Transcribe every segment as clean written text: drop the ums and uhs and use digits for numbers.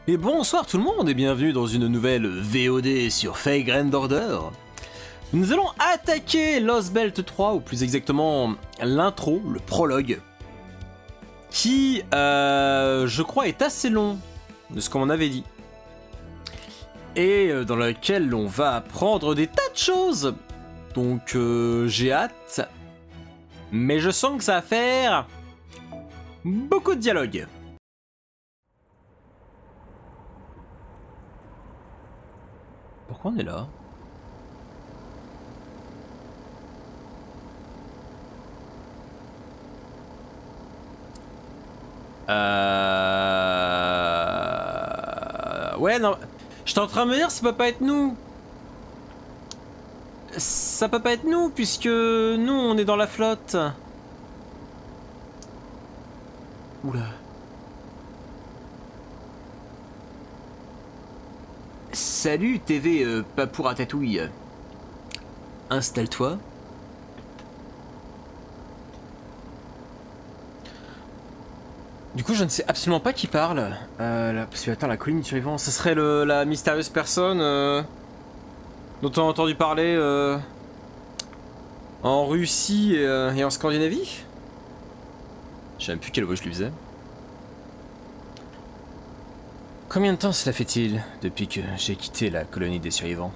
Et bonsoir tout le monde et bienvenue dans une nouvelle VOD sur Fate Grand Order. Nous allons attaquer Lost Belt 3, ou plus exactement l'intro, le prologue, qui, je crois, est assez long de ce qu'on m'en avait dit. Et dans lequel on va apprendre des tas de choses. Donc j'ai hâte, mais je sens que ça va faire beaucoup de dialogue. Pourquoi on est là? Ouais, non. J'étais en train de me dire, ça peut pas être nous. Ça peut pas être nous, puisque nous, on est dans la flotte. Oula. Salut TV Papour à Tatouille. Installe-toi. Du coup, je ne sais absolument pas qui parle. Parce que attends, la colline du survivant, ce serait la mystérieuse personne dont on a entendu parler en Russie et en Scandinavie. Je sais même plus quelle voix je lui faisais. Combien de temps cela fait-il depuis que j'ai quitté la colonie des survivants?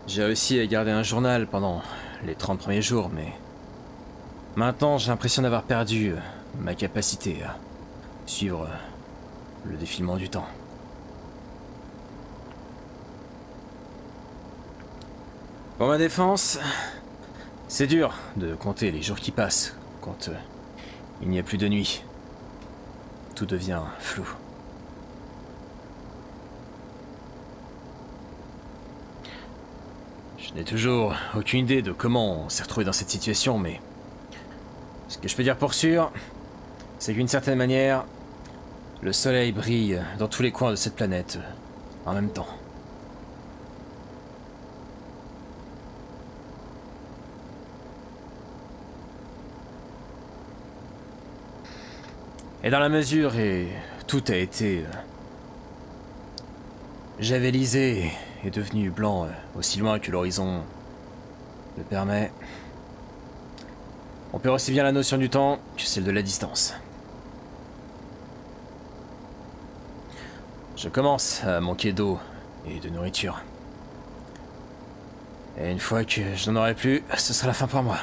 J'ai réussi à garder un journal pendant les 30 premiers jours, mais maintenant j'ai l'impression d'avoir perdu ma capacité à suivre le défilement du temps. Pour ma défense, c'est dur de compter les jours qui passent quand il n'y a plus de nuit. Tout devient flou. Je n'ai toujours aucune idée de comment on s'est retrouvé dans cette situation, mais ce que je peux dire pour sûr, c'est d'une certaine manière, le soleil brille dans tous les coins de cette planète en même temps. Et dans la mesure où tout a été javelisé et devenu blanc aussi loin que l'horizon le permet, on perd aussi bien la notion du temps que celle de la distance. Je commence à manquer d'eau et de nourriture. Et une fois que je n'en aurai plus, ce sera la fin pour moi.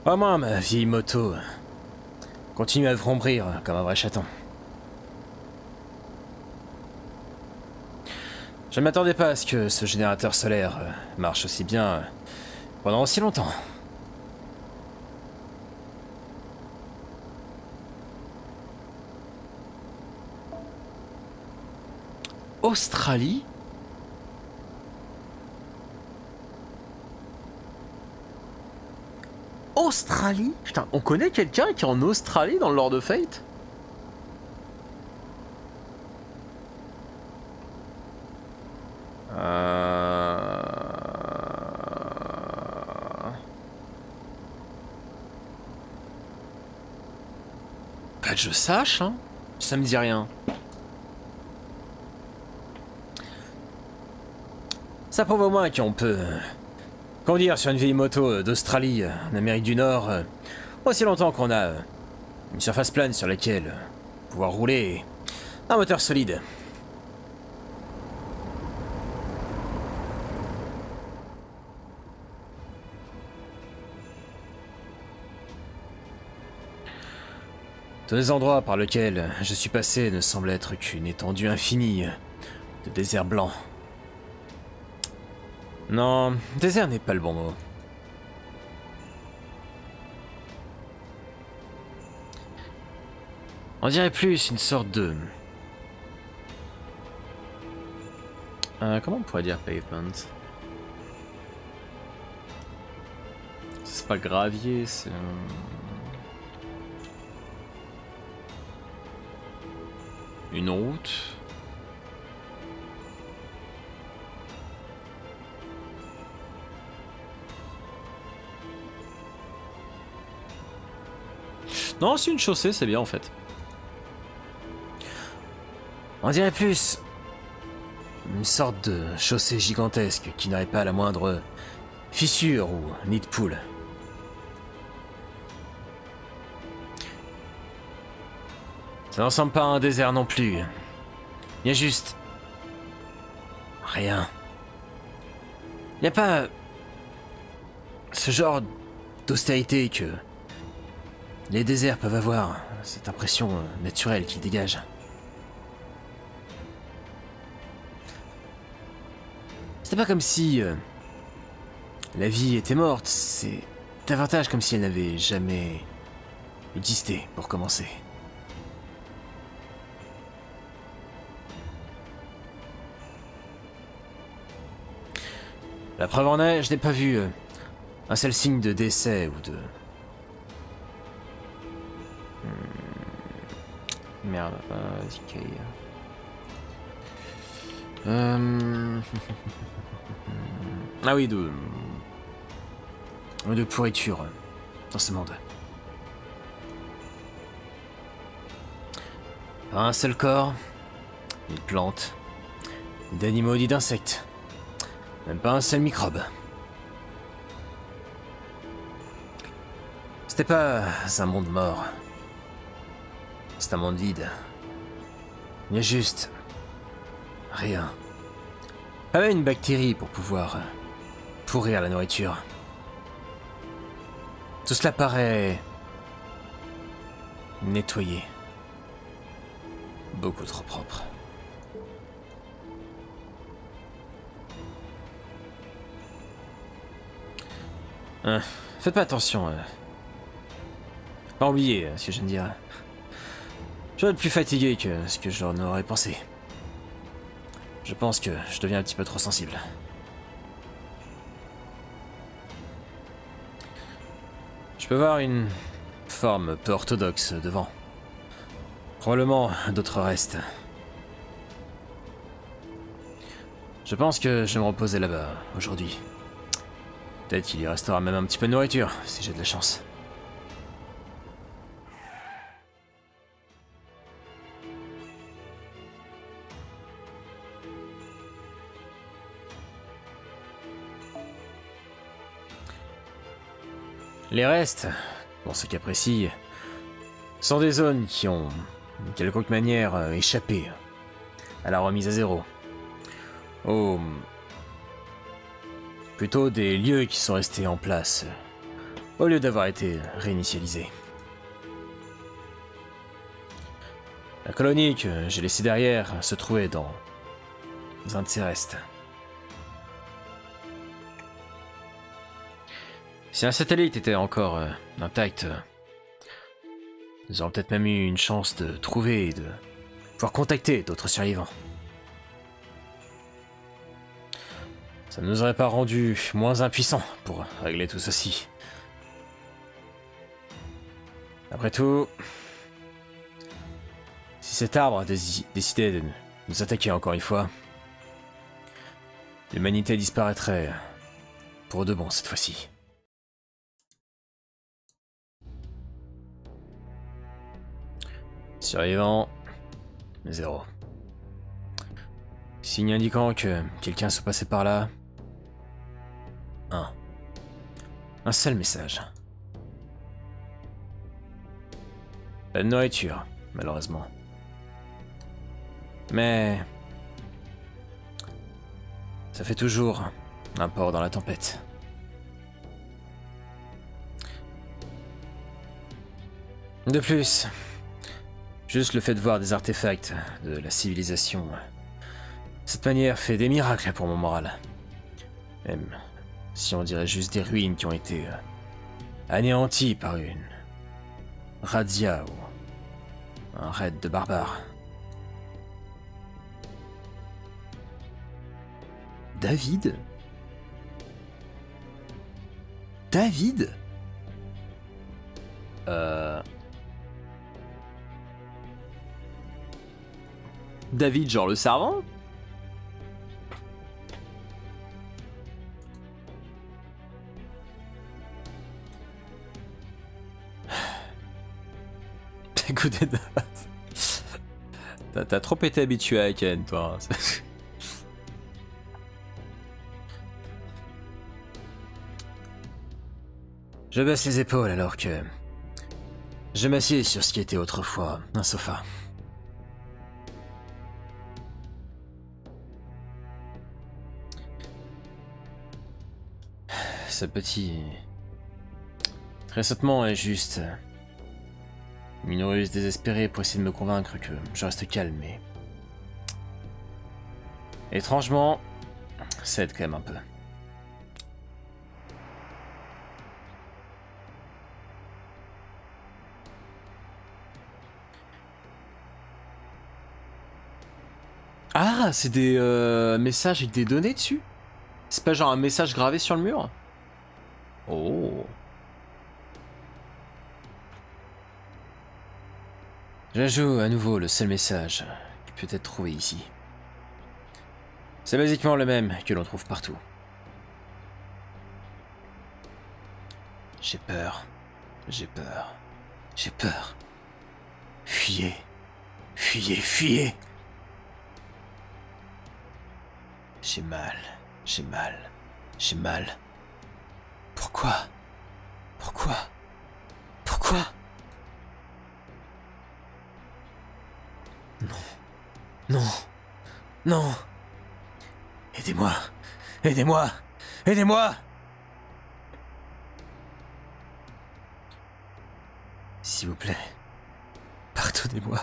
Au moins, ma vieille moto continue à vrombrir comme un vrai chaton. Je ne m'attendais pas à ce que ce générateur solaire marche aussi bien pendant aussi longtemps. Australie ? Australie? Putain, on connaît quelqu'un qui est en Australie dans le lore de Fate? Pas que je sache, hein. Ça me dit rien. Ça prouve au moins qu'on peut conduire sur une vieille moto d'Australie, en Amérique du Nord, aussi longtemps qu'on a une surface plane sur laquelle pouvoir rouler un moteur solide. Tous les endroits par lesquels je suis passé ne semblent être qu'une étendue infinie de désert blanc. Non, désert n'est pas le bon mot. On dirait plus une sorte de... comment on pourrait dire pavement? C'est pas gravier, c'est... une route. Non, c'est une chaussée, c'est bien en fait. On dirait plus une sorte de chaussée gigantesque qui n'aurait pas la moindre fissure ou nid de poule. Ça ne ressemble pas à un désert non plus. Il y a juste... rien. Il n'y a pas... ce genre d'austérité que les déserts peuvent avoir, cette impression naturelle qu'ils dégagent. C'est pas comme si la vie était morte, c'est davantage comme si elle n'avait jamais existé pour commencer. La preuve en est, je n'ai pas vu un seul signe de décès ou de... Merde, ok. Ah oui, de pourriture dans ce monde. Pas un seul corps, ni de plantes, ni d'animaux, ni d'insectes. Même pas un seul microbe. C'était pas un monde mort. C'est un monde vide. Il y a juste... rien. Pas même une bactérie pour pouvoir pourrir la nourriture. Tout cela paraît... nettoyé. Beaucoup trop propre. Faites pas attention. Pas oublier ce que je viens de dire. Je dois être plus fatigué que ce que j'en aurais pensé. Je pense que je deviens un petit peu trop sensible. Je peux voir une forme peu orthodoxe devant. Probablement d'autres restes. Je pense que je vais me reposer là-bas aujourd'hui. Peut-être qu'il y restera même un petit peu de nourriture, si j'ai de la chance. Les restes, dans ce cas précis, sont des zones qui ont, d'une quelconque manière, échappé à la remise à zéro. Oh... plutôt des lieux qui sont restés en place, au lieu d'avoir été réinitialisés. La colonie que j'ai laissée derrière se trouvait dans un de ces restes. Si un satellite était encore intact, nous aurions peut-être même eu une chance de trouver et de pouvoir contacter d'autres survivants. Ça ne nous aurait pas rendu moins impuissants pour régler tout ceci. Après tout, si cet arbre a décidé de nous attaquer encore une fois, l'humanité disparaîtrait pour de bon cette fois-ci. Survivant, 0. Signe indiquant que quelqu'un se passait par là. 1. Un seul message. Pas de nourriture, malheureusement. Mais... ça fait toujours un port dans la tempête. De plus, juste le fait de voir des artefacts de la civilisation, cette manière fait des miracles pour mon moral. Même si on dirait juste des ruines qui ont été anéanties par une razzia ou un raid de barbares. David? David? David, genre le servant? Écoutez, t'as trop été habitué à Ken, toi. Je baisse les épaules alors que je m'assieds sur ce qui était autrefois un sofa. Ce petit tressautement est juste une ruse désespérée pour essayer de me convaincre que je reste calme, mais étrangement, ça aide quand même un peu. Ah, c'est des messages avec des données dessus? C'est pas genre un message gravé sur le mur? Oh. J'ajoute à nouveau le seul message qui peut être trouvé ici. C'est basiquement le même que l'on trouve partout. J'ai peur. J'ai peur. J'ai peur. Fuyez. Fuyez, fuyez. J'ai mal. J'ai mal. J'ai mal. Pourquoi? Pourquoi? Pourquoi? Non. Non. Non. Aidez-moi. Aidez-moi. Aidez-moi. S'il vous plaît. Pardonnez-moi.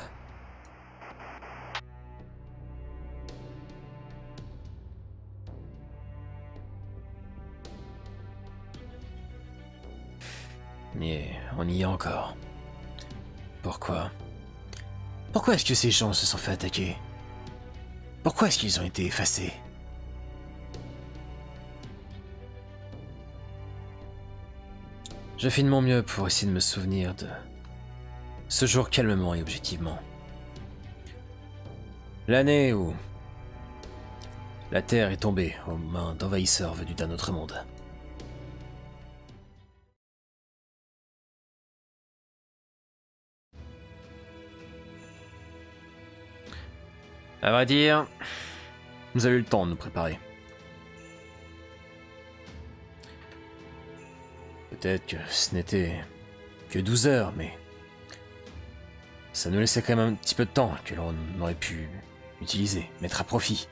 Mais on y est encore. Pourquoi? Pourquoi est-ce que ces gens se sont fait attaquer? Pourquoi est-ce qu'ils ont été effacés? Je fais de mon mieux pour essayer de me souvenir de ce jour calmement et objectivement. L'année où la Terre est tombée aux mains d'envahisseurs venus d'un autre monde. À vrai dire, nous avons eu le temps de nous préparer. Peut-être que ce n'était que 12 heures, mais ça nous laissait quand même un petit peu de temps que l'on aurait pu utiliser, mettre à profit.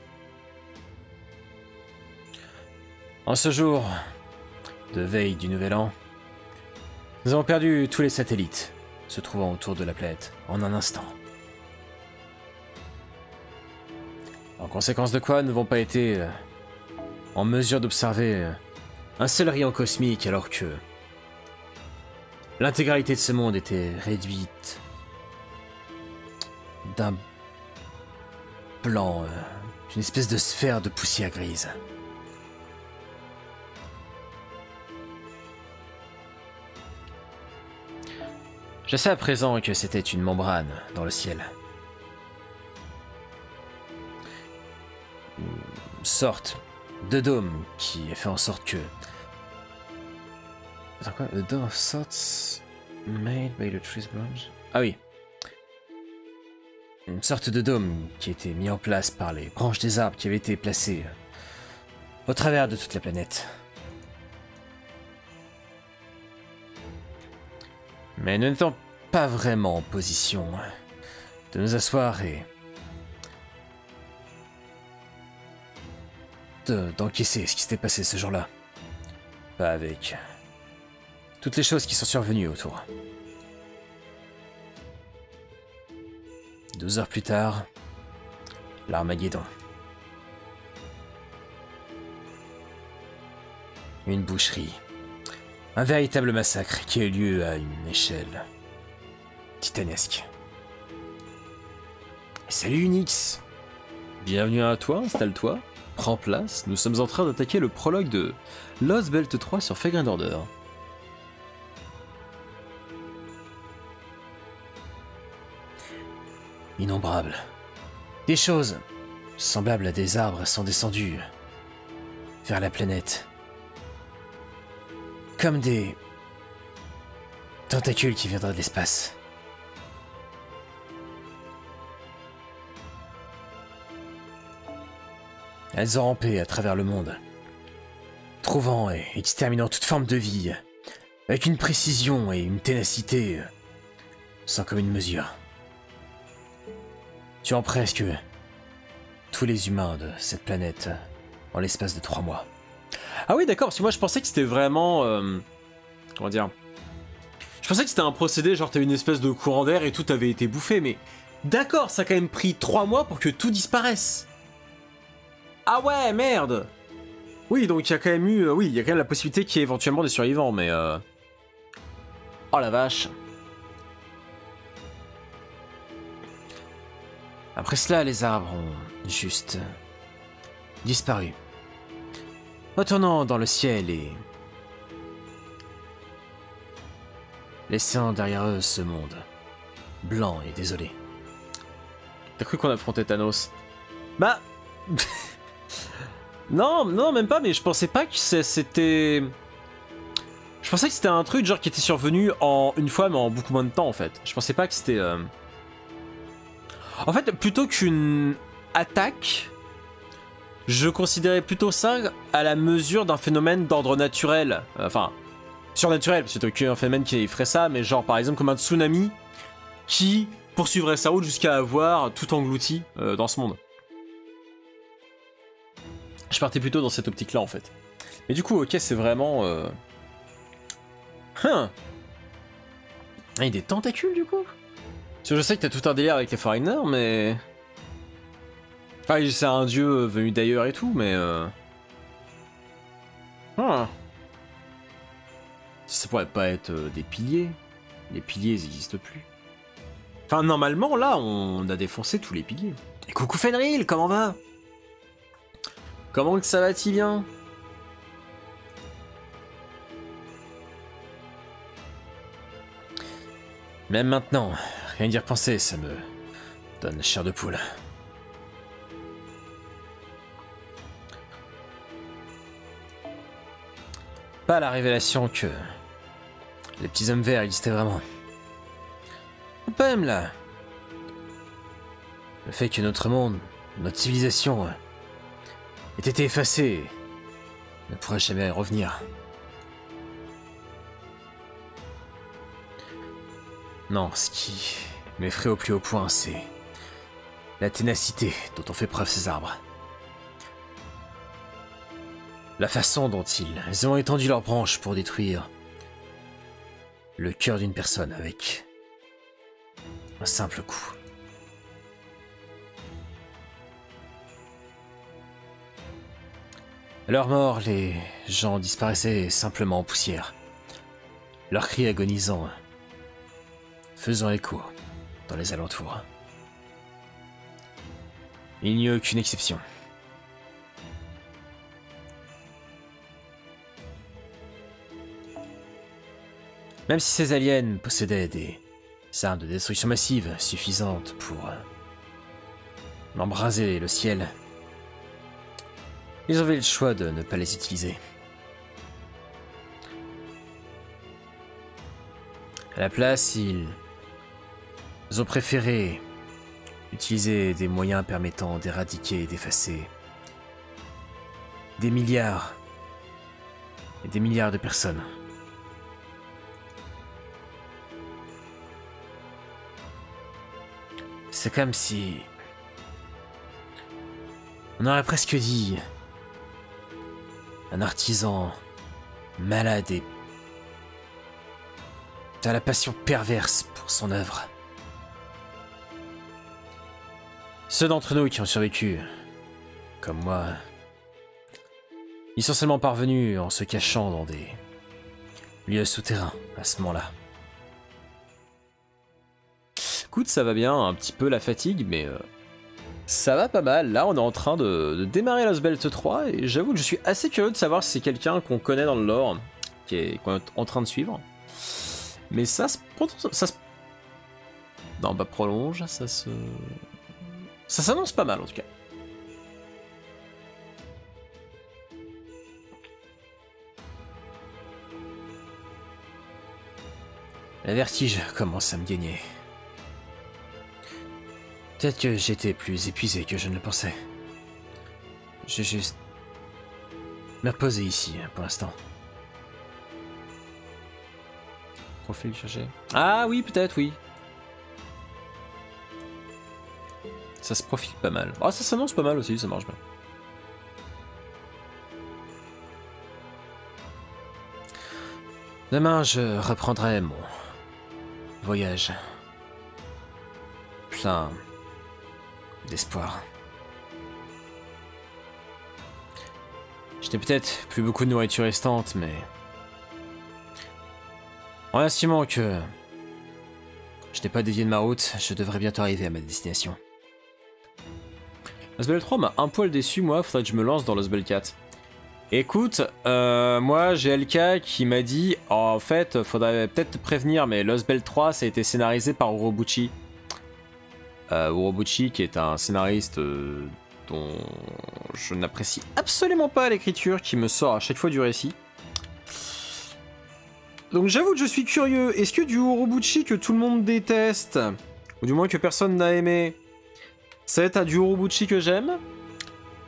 En ce jour de veille du Nouvel An, nous avons perdu tous les satellites se trouvant autour de la planète en un instant. En conséquence de quoi, nous n'avons pas été en mesure d'observer un seul rayon cosmique alors que l'intégralité de ce monde était réduite d'un blanc, d'une espèce de sphère de poussière grise. Je sais à présent que c'était une membrane dans le ciel. Une sorte de dôme qui a fait en sorte que... Attends quoi? A dome of sorts made by the tree's branch? Ah oui. Une sorte de dôme qui a été mis en place par les branches des arbres qui avaient été placées au travers de toute la planète. Mais nous n'étions pas vraiment en position de nous asseoir et d'encaisser ce qui s'était passé ce jour-là. Pas avec toutes les choses qui sont survenues autour. 12 heures plus tard, l'Armageddon. Une boucherie. Un véritable massacre qui a eu lieu à une échelle titanesque. Salut Unix! Bienvenue à toi, installe-toi, prends place, nous sommes en train d'attaquer le prologue de Lost Belt 3 sur Fate Grand Order. Innombrables. Des choses semblables à des arbres sont descendues vers la planète. Comme des tentacules qui viendraient de l'espace. Elles ont rampé à travers le monde, trouvant et exterminant toute forme de vie, avec une précision et une ténacité sans commune mesure. Tuant presque tous les humains de cette planète en l'espace de 3 mois. Ah oui, d'accord, parce que moi je pensais que c'était vraiment... comment dire? Je pensais que c'était un procédé, genre t'as une espèce de courant d'air et tout avait été bouffé, mais... D'accord, ça a quand même pris 3 mois pour que tout disparaisse. Ah ouais, merde! Oui, donc il y a quand même eu... oui, il y a quand même la possibilité qu'il y ait éventuellement des survivants, mais... Oh la vache. Après cela, les arbres ont juste disparu, retournant dans le ciel et laissant derrière eux ce monde blanc et désolé. T'as cru qu'on affrontait Thanos? Bah... non, non, même pas, mais je pensais pas que c'était... Je pensais que c'était un truc genre qui était survenu en une fois, mais en beaucoup moins de temps, en fait. Je pensais pas que c'était... En fait, plutôt qu'une attaque, je considérais plutôt ça à la mesure d'un phénomène d'ordre naturel. Enfin, surnaturel, plutôt qu'un phénomène qui ferait ça, mais genre par exemple comme un tsunami qui poursuivrait sa route jusqu'à avoir tout englouti dans ce monde. Je partais plutôt dans cette optique-là en fait. Mais du coup, ok, c'est vraiment... Ah, il y a des tentacules du coup? Parce que je sais que t'as tout un délire avec les Foreigners, mais... Enfin, c'est un dieu venu d'ailleurs et tout, mais... Ah. Ça pourrait pas être des piliers. Les piliers, ils n'existent plus. Enfin, normalement, là, on a défoncé tous les piliers. Et coucou Fenrir, comment va? Comment que ça va-t-il bien? Même maintenant, rien d'y repenser, ça me donne la chair de poule. Pas la révélation que les petits hommes verts existaient vraiment. Ou pas même là. Le fait que notre monde, notre civilisation, ait été effacée, ne pourra jamais revenir. Non, ce qui m'effraie au plus haut point, c'est la ténacité dont ont fait preuve ces arbres. La façon dont ils ont étendu leurs branches pour détruire le cœur d'une personne avec un simple coup. À leur mort, les gens disparaissaient simplement en poussière. Leurs cris agonisants faisant écho dans les alentours. Il n'y a aucune exception. Même si ces aliens possédaient des armes de destruction massive suffisantes pour embraser le ciel, ils avaient le choix de ne pas les utiliser. À la place, ils ont préféré utiliser des moyens permettant d'éradiquer et d'effacer des milliards et des milliards de personnes. C'est comme si... on aurait presque dit... un artisan malade et... a la passion perverse pour son œuvre. Ceux d'entre nous qui ont survécu, comme moi, ils sont seulement parvenus en se cachant dans des lieux souterrains à ce moment-là. Écoute, ça va bien, un petit peu la fatigue, mais ça va pas mal. Là, on est en train de démarrer Lost Belt 3, et j'avoue que je suis assez curieux de savoir si c'est quelqu'un qu'on connaît dans le lore, qu'on est en train de suivre. Mais ça se... Non, bah prolonge, ça s'annonce pas mal en tout cas. Le vertige commence à me gagner. Peut-être que j'étais plus épuisé que je ne le pensais. Je vais juste me reposer ici pour l'instant. Profil cherché. Ah oui, peut-être, oui. Ça se profile pas mal. Ah, ça s'annonce pas mal aussi, ça marche bien. Demain, je reprendrai mon voyage. Plein d'espoir. Je n'ai peut-être plus beaucoup de nourriture restante, mais... en assumant que je n'ai pas dévié de ma route, je devrais bientôt arriver à ma destination. L'Osbel 3 m'a un poil déçu, moi, faudrait que je me lance dans l'Osbel 4. Écoute, moi j'ai LK qui m'a dit oh, en fait, faudrait peut-être te prévenir, mais l'Osbel 3 ça a été scénarisé par Urobuchi. Urobuchi qui est un scénariste dont je n'apprécie absolument pas l'écriture, qui me sort à chaque fois du récit. Donc j'avoue que je suis curieux, est-ce que du Urobuchi que tout le monde déteste, ou du moins que personne n'a aimé, ça va être du Urobuchi que j'aime,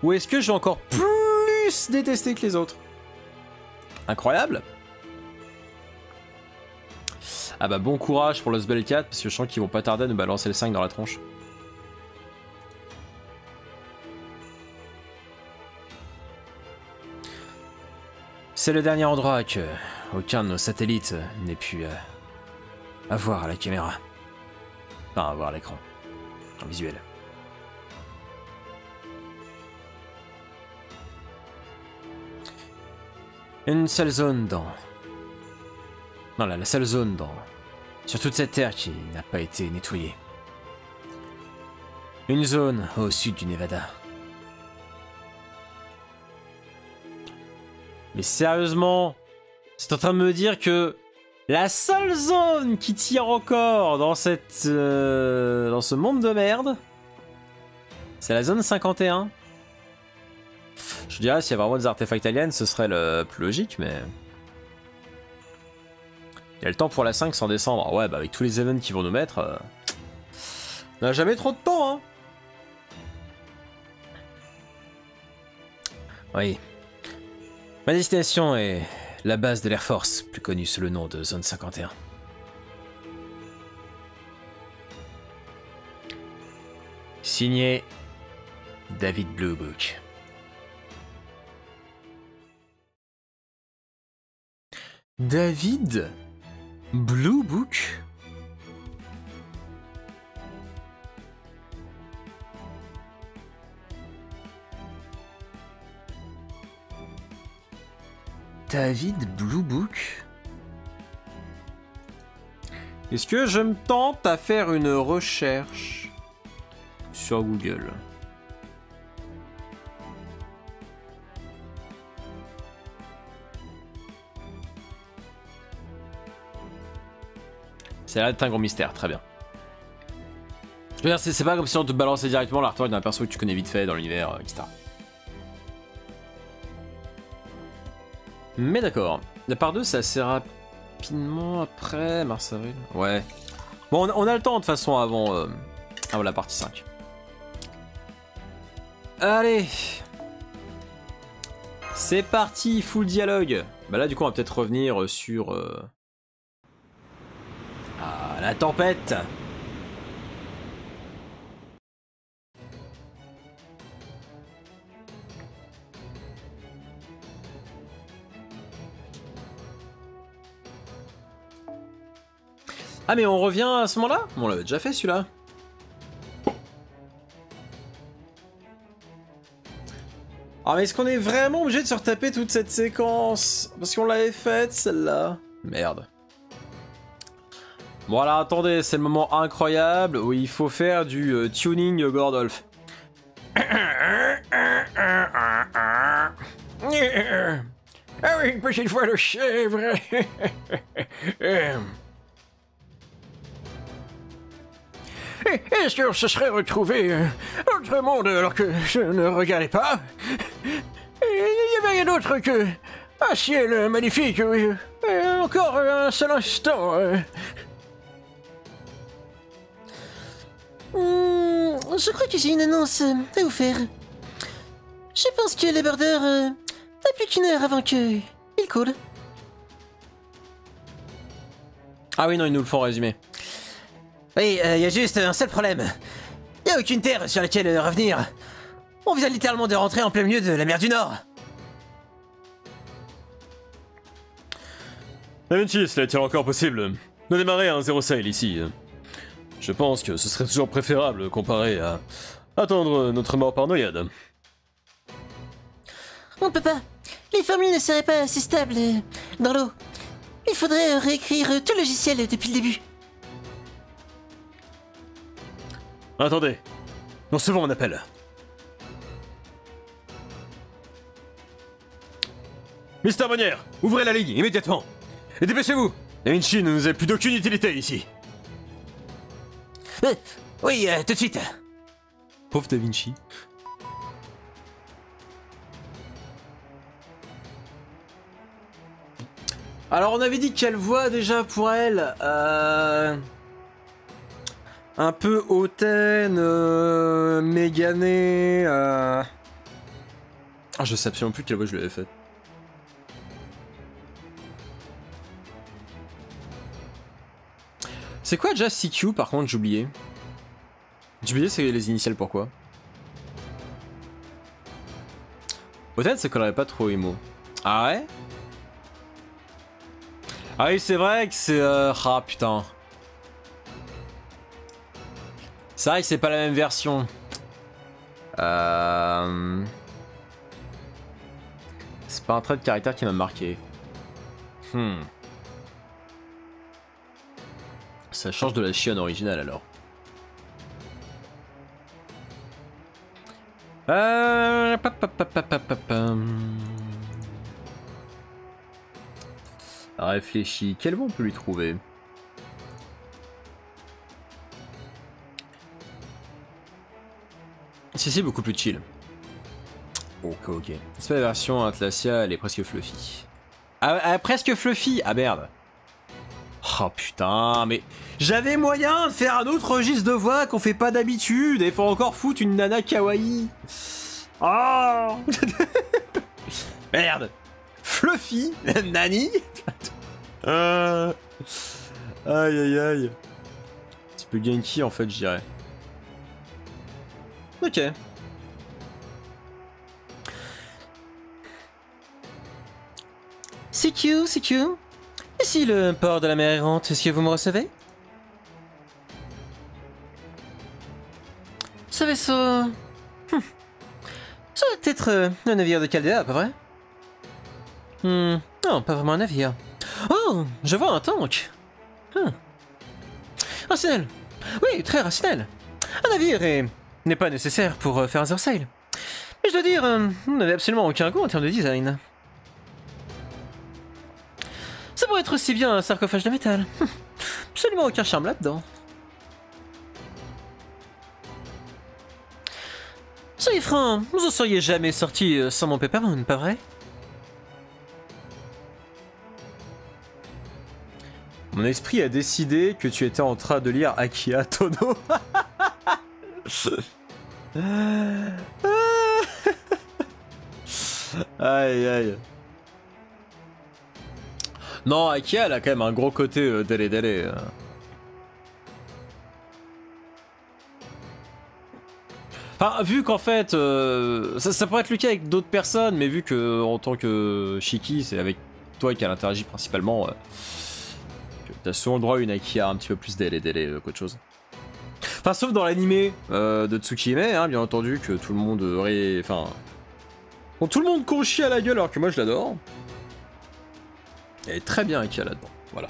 ou est-ce que j'ai encore plus détesté que les autres? Incroyable. Ah bah bon courage pour l'Osbel 4, parce que je sens qu'ils vont pas tarder à nous balancer le 5 dans la tronche. C'est le dernier endroit que aucun de nos satellites n'ait pu avoir à la caméra. Enfin, avoir à l'écran. En visuel. Une seule zone dans... non, la seule zone dans... sur toute cette terre qui n'a pas été nettoyée. Une zone au sud du Nevada. Mais sérieusement, c'est en train de me dire que la seule zone qui tire encore dans cette... dans ce monde de merde, c'est la zone 51. Je dirais, s'il y a vraiment des artefacts aliens, ce serait le plus logique, mais... il y a le temps pour la 5 sans décembre. Ouais, bah avec tous les events qu'ils vont nous mettre... on n'a jamais trop de temps, hein. Oui. Ma destination est la base de l'Air Force, plus connue sous le nom de Zone 51. Signé David Bluebook. David Bluebook? David Bluebook? Est-ce que je me tente à faire une recherche sur Google? Ça a l'air d'être un gros mystère, très bien. Je veux dire, c'est pas comme si on te balançait directement l'artwork d'un perso que tu connais vite fait dans l'univers, etc. Mais d'accord. La part 2, c'est assez rapidement après mars-avril. Ouais. Bon, on a le temps de toute façon avant la partie 5. Allez. C'est parti, full dialogue. Bah là, du coup, on va peut-être revenir sur... ah, la tempête. Ah mais on revient à ce moment-là? On l'avait déjà fait celui-là. Ah mais est-ce qu'on est vraiment obligé de se retaper toute cette séquence? Parce qu'on l'avait faite celle-là. Merde. Bon alors attendez, c'est le moment incroyable où il faut faire du tuning Gordolf. Ah oui, une petite voix de chèvre. Est-ce qu'on se serait retrouvé autre monde alors que je ne regardais pas? Il n'y avait rien d'autre que un ciel magnifique, oui. Encore un seul instant. Je crois que j'ai une annonce à vous faire. Je pense que le border n'a plus qu'une heure avant que il coule. Ah oui, non, ils nous le font résumer. Oui, y a juste un seul problème. Y a aucune terre sur laquelle revenir. On vient littéralement de rentrer en plein milieu de la mer du Nord. Da Vinci, cela est-il encore possible de démarrer un zéro sail ici? Je pense que ce serait toujours préférable comparé à attendre notre mort par noyade. On ne peut pas. Les formules ne seraient pas assez stables dans l'eau. Il faudrait réécrire tout le logiciel depuis le début. Attendez, nous recevons un appel. Mister Bonnière, ouvrez la ligne immédiatement. Et dépêchez-vous. Da Vinci ne nous a plus d'aucune utilité ici. Oui, tout de suite. Pauvre Da Vinci. Alors on avait dit quelle voix déjà pour elle un peu hautaine, méganée. Ah, je sais absolument plus quelle voix je lui avais faite. C'est quoi déjà CQ par contre, j'ai oublié. J'ai oublié c'est les initiales pourquoi. Peut-être ça collerait pas trop emo. Ah ouais? Ah oui c'est vrai que c'est... Ah putain. C'est vrai que c'est pas la même version. C'est pas un trait de caractère qui m'a marqué. Ça change de la chionne originale alors. Réfléchis, quel voix on peut lui trouver? C'est beaucoup plus chill. Ok. C'est pas la version Atlasia, elle est presque fluffy. Ah, presque fluffy. Ah merde. Oh putain, mais j'avais moyen de faire un autre registre de voix qu'on fait pas d'habitude et faut encore foutre une nana kawaii. Oh merde. Fluffy, Nani. Aïe aïe aïe. Un petit peu Genki en fait, je dirais. Ok. CQ. Ici le port de la mer errante, est-ce que vous me recevez? Ce vaisseau... Ça doit être un navire de Chaldea, pas vrai? Non, pas vraiment un navire. Oh, je vois un tank. Rationnel. Oui, très rationnel. Un navire n'est pas nécessaire pour faire un zero sail. Mais je dois dire, vous n'avez absolument aucun goût en termes de design. Ça pourrait être aussi bien un sarcophage de métal. Absolument aucun charme là-dedans. Soyez franc, vous en seriez jamais sorti sans mon Peppermoon, pas vrai? Mon esprit a décidé que tu étais en train de lire Akia Tono. Aïe aïe. Non, Akia elle a quand même un gros côté délé. Enfin, vu qu'en fait, ça pourrait être le cas avec d'autres personnes, mais vu que en tant que Shiki, c'est avec toi qu'elle interagit principalement, t'as souvent le droit à une Akia un petit peu plus délé qu'autre chose. Enfin, sauf dans l'animé de Tsukihime, hein, bien entendu, que tout le monde Enfin... Bon, tout le monde conchit à la gueule alors que moi je l'adore. Elle est très bien Akia là-dedans, voilà.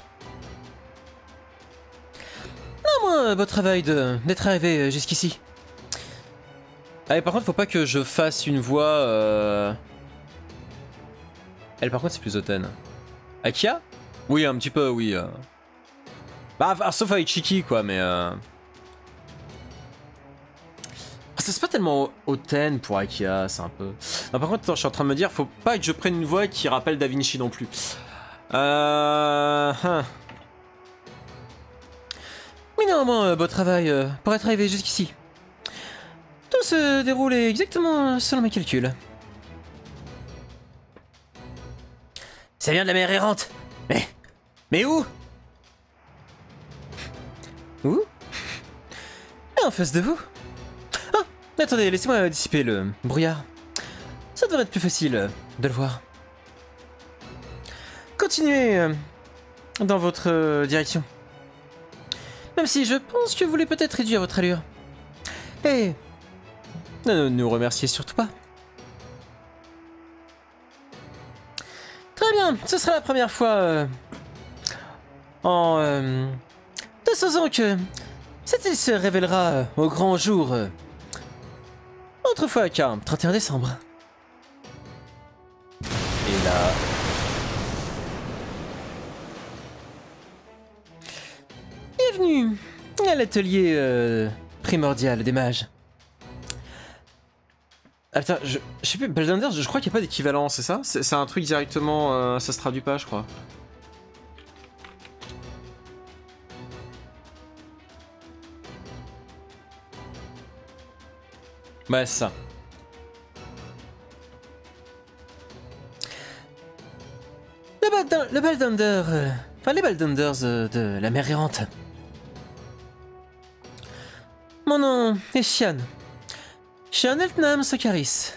Non, moi, beau travail d'être arrivé jusqu'ici. Allez, par contre, faut pas que je fasse une voix... Elle, par contre, c'est plus hautaine. Akia? Oui, un petit peu, oui. Bah, sauf avec Chiki, quoi, mais... C'est pas tellement hautaine pour Akia, c'est un peu... Non, par contre, attends, je suis en train de me dire, faut pas que je prenne une voix qui rappelle Da Vinci non plus. Oui, néanmoins, beau travail pour être arrivé jusqu'ici. Tout se déroule exactement selon mes calculs. Ça vient de la mer errante. Mais où? Où? En face de vous. Ah, attendez, laissez-moi dissiper le brouillard. Ça devrait être plus facile de le voir. Continuez dans votre direction. Même si je pense que vous voulez peut-être réduire votre allure. Et ne nous remerciez surtout pas. Très bien, ce sera la première fois en 200 ans que cette île se révélera au grand jour. Autrefois qu'un 31 décembre. Et là... Bienvenue à l'atelier primordial des mages. Attends, je sais plus, Beldander, je crois qu'il n'y a pas d'équivalent, c'est ça? C'est un truc directement, ça se traduit pas, je crois. Ouais, c'est ça. Le Beldander, enfin les Beldanders de la mer errante. Mon nom est Shian. Shian Eltnam Sokaris.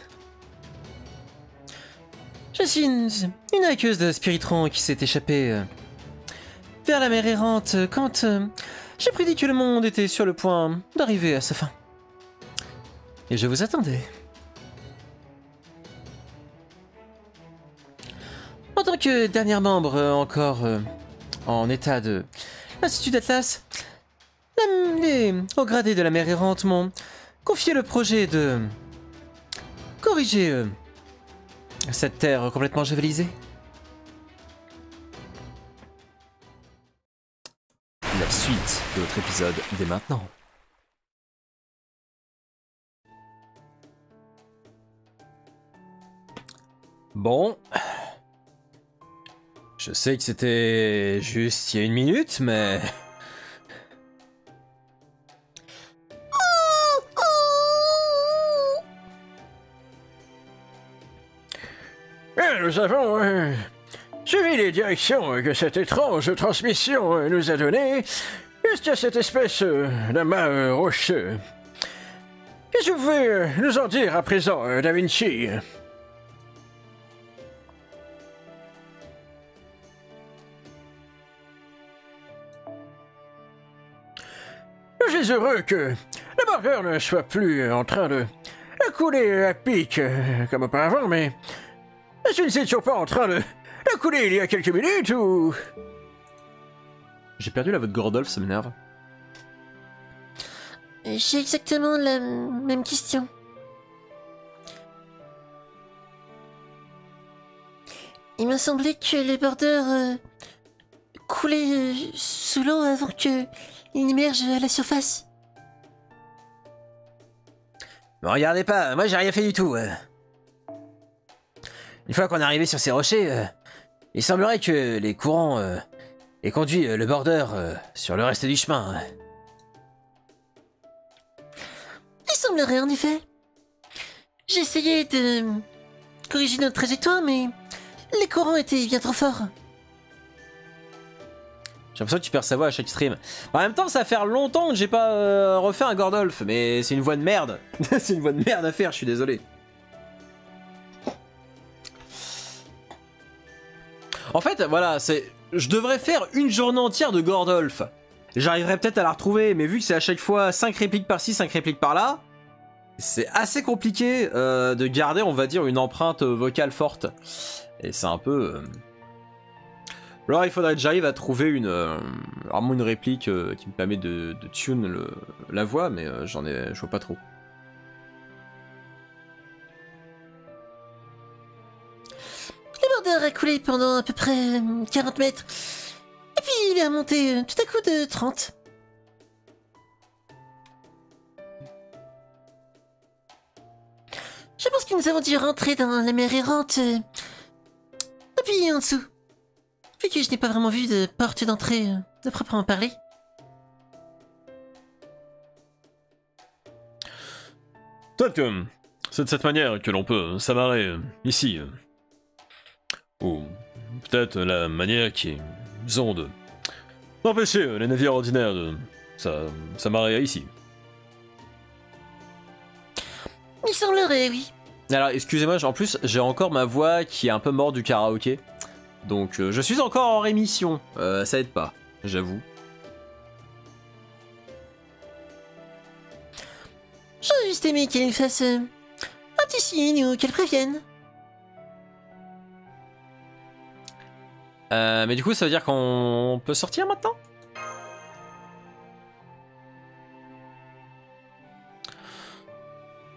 Je suis une haqueuse de Spiritron qui s'est échappée vers la mer errante quand j'ai prédit que le monde était sur le point d'arriver à sa fin. Et je vous attendais. En tant que dernier membre encore en état de l'Institut d'Atlas, les hauts gradés de la mer errante m'ont confié le projet de corriger cette terre complètement javelisée. La suite de votre épisode dès maintenant. Bon. Je sais que c'était juste il y a 1 minute, mais... Nous avons suivi les directions que cette étrange transmission nous a données jusqu'à cette espèce d'amas rocheux. Qu'est-ce que vous pouvez nous en dire à présent, Da Vinci? Je suis heureux que le burger ne soit plus en train de couler à pic comme auparavant, mais est-ce que n'étions pas en train de couler il y a quelques minutes ou... J'ai perdu la voix de Gordolf, ça m'énerve. J'ai exactement la même question. Il m'a semblé que les bordeurs coulaient sous l'eau avant qu'ils n'émergent à la surface. Me regardez pas, moi j'ai rien fait du tout. Une fois qu'on est arrivé sur ces rochers, il semblerait que les courants aient conduit le border sur le reste du chemin. Il semblerait en effet. J'ai essayé de corriger notre trajectoire, mais les courants étaient bien trop forts. J'ai l'impression que tu perds sa voix à chaque stream. En même temps, ça va faire longtemps que j'ai pas refait un Gordolf, mais c'est une voix de merde. C'est une voix de merde à faire, je suis désolé. En fait, voilà, je devrais faire une journée entière de Gordolf. J'arriverai peut-être à la retrouver, mais vu que c'est à chaque fois 5 répliques par-ci, 5 répliques par-là, c'est assez compliqué de garder, on va dire, une empreinte vocale forte. Et c'est un peu... Alors il faudrait que j'arrive à trouver vraiment une réplique qui me permet de tune la voix, mais je vois pas trop. Le border a coulé pendant à peu près 40 mètres. Et puis il est remonté tout à coup de 30. Je pense que nous avons dû rentrer dans la mer errante depuis en dessous. Vu que je n'ai pas vraiment vu de porte d'entrée de proprement parler. Peut-être que c'est de cette manière que l'on peut s'amarrer ici. Ou peut-être la manière qu'ils ont d'empêcher les navires ordinaires de s'amarrer ici. Il semblerait, oui. Alors, excusez-moi, en plus, j'ai encore ma voix qui est un peu morte du karaoké. Donc, je suis encore en rémission. Ça aide pas, j'avoue. J'aurais juste aimé qu'elle fasse un petit signe ou qu'elle prévienne. Mais du coup, ça veut dire qu'on peut sortir maintenant?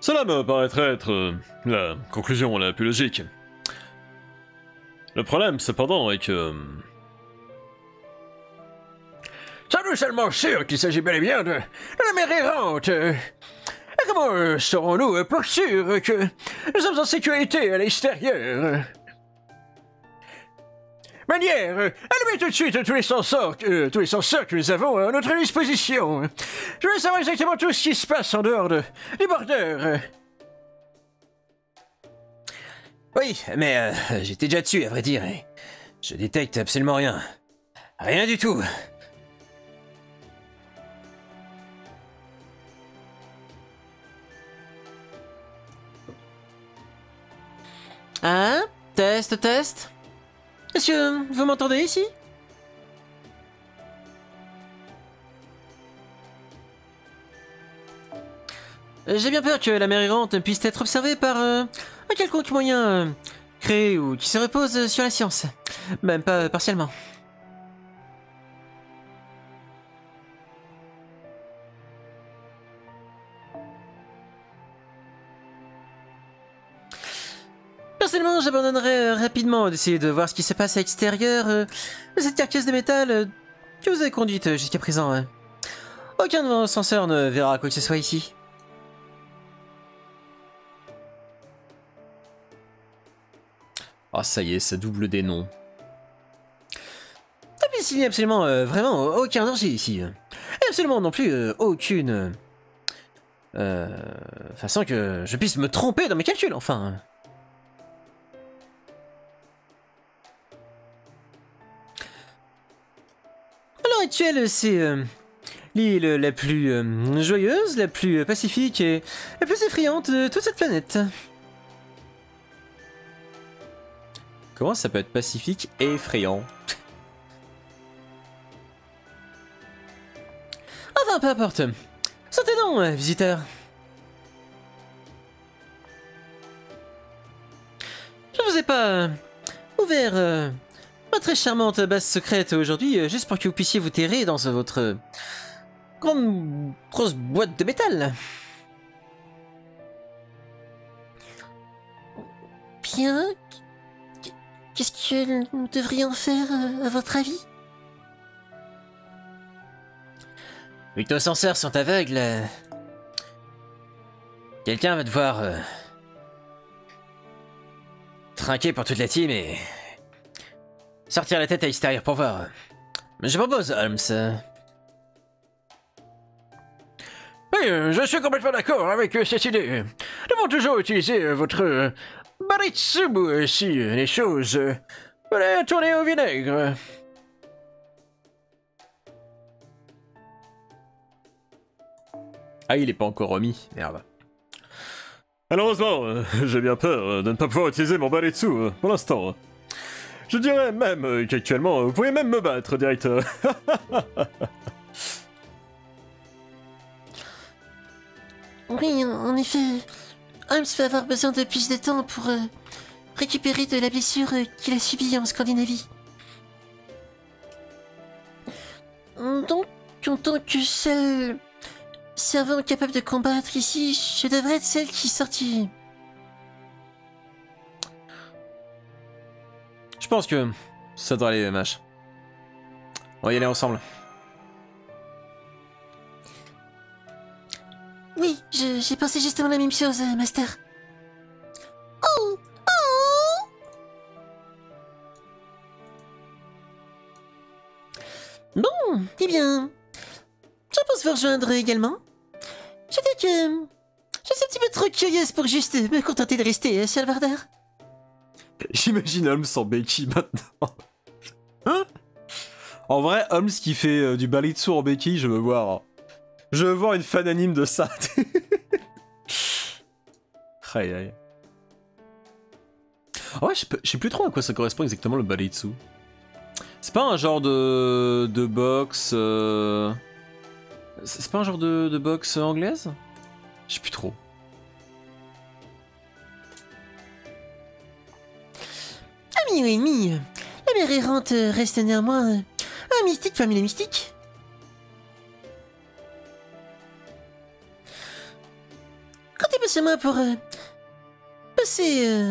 Cela me paraîtrait être la conclusion la plus logique. Le problème, cependant, est que... Sommes-nous seulement sûrs qu'il s'agit bel et bien de la mer errante? Comment serons-nous pour sûrs que nous sommes en sécurité à l'extérieur? Manière, allumez tout de suite tous les sensors que nous avons à notre disposition. Je veux savoir exactement tout ce qui se passe en dehors du bordeur. Oui, mais j'étais déjà dessus, à vrai dire, et je détecte absolument rien. Rien du tout. Ah, test, test. Est-ce que vous m'entendez ici? J'ai bien peur que la mer errante puisse être observée par un quelconque moyen créé ou qui se repose sur la science. Même pas partiellement. Personnellement, j'abandonnerais rapidement d'essayer de voir ce qui se passe à l'extérieur de cette carcasse de métal que vous avez conduite jusqu'à présent. Aucun de vos senseurs ne verra quoi que ce soit ici. Ah, ça y est, ça double des noms. Et puis s'il n'y a absolument vraiment aucun danger ici. Et absolument non plus aucune façon que je puisse me tromper dans mes calculs, enfin. À l'heure actuelle, c'est l'île la plus joyeuse, la plus pacifique et la plus effrayante de toute cette planète. Comment ça peut être pacifique et effrayant? Enfin, peu importe. Sortez donc, visiteur. Je vous ai pas ouvert ma très charmante base secrète aujourd'hui, juste pour que vous puissiez vous terrer dans votre grande grosse boîte de métal. Bien. Qu'est-ce que nous devrions faire, à votre avis? Vu que nos senseurs sont aveugles, quelqu'un va devoir trinquer pour toute la team et sortir la tête à l'extérieur pour voir. Je propose, Holmes. Oui, je suis complètement d'accord avec cette idée. Nous devons toujours utiliser votre baritsubu si les choses veulent tourner au vinaigre. Ah, il est pas encore remis. Merde. Malheureusement, j'ai bien peur de ne pas pouvoir utiliser mon baritsu pour l'instant. Je dirais même qu'actuellement, vous pouvez même me battre, directeur. Oui, en effet, Holmes va avoir besoin de plus de temps pour récupérer de la blessure qu'il a subie en Scandinavie. Donc, en tant que seul servant capable de combattre ici, je devrais être celle qui sortit. Je pense que ça devrait aller, MH. On va y aller ensemble. Oui, j'ai pensé justement la même chose, Master. Oh! Oh! Bon, eh bien, je pense vous rejoindre également. Je dis que je suis un petit peu trop curieuse pour juste me contenter de rester sur le bordeur. J'imagine Holmes en Becky maintenant. Hein? En vrai, Holmes qui fait du Balitsu en Becky, je veux voir. Je veux voir une fan anime de ça. Aïe aïe. Ouais, je sais plus trop à quoi ça correspond exactement le Balitsu. C'est pas un genre de boxe. C'est pas un genre de boxe anglaise? Je sais plus trop. Ami ou ennemi, la mer errante reste néanmoins un mystique parmi les mystiques. Comptez pas sur moi pour passer...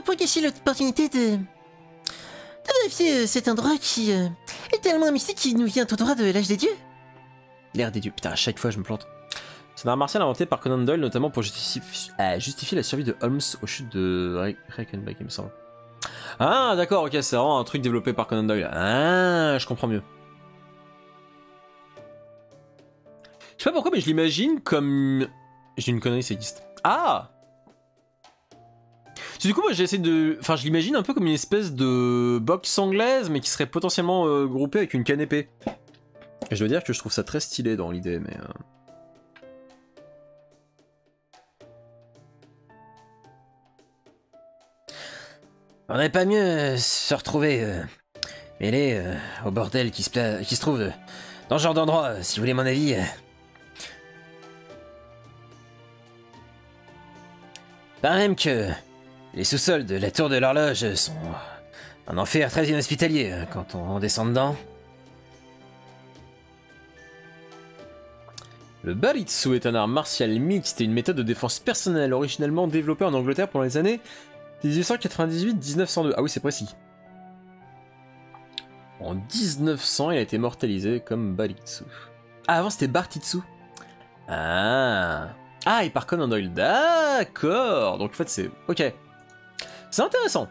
pour gâcher l'opportunité de vérifier cet endroit qui est tellement mystique qu'il nous vient tout droit de l'âge des dieux. L'ère des dieux. Putain, à chaque fois je me plante. C'est un art martial inventé par Conan Doyle, notamment pour justifier la survie de Holmes aux chutes de Reichenbach, il me semble. Ah, d'accord, ok, c'est vraiment un truc développé par Conan Doyle. Ah, je comprends mieux. Je sais pas pourquoi, mais je l'imagine comme... J'ai une connerie, ça existe. Ah! Du coup, moi j'ai essayé de... Enfin, je l'imagine un peu comme une espèce de boxe anglaise, mais qui serait potentiellement groupée avec une canne épée. Et je dois dire que je trouve ça très stylé dans l'idée, mais... On n'aurait pas mieux se retrouver mêlés au bordel qui se trouve dans ce genre d'endroit, si vous voulez mon avis. Par même que les sous-sols de la tour de l'horloge sont un enfer très inhospitalier quand on descend dedans. Le Balitsu est un art martial mixte et une méthode de défense personnelle originellement développée en Angleterre pendant les années 1898-1902. Ah oui, c'est précis. En 1900, il a été mortalisé comme Balitsu. Ah, avant c'était Bartitsu. Ah. Ah, et par Conan Doyle. D'accord. Donc en fait c'est... Ok. C'est intéressant.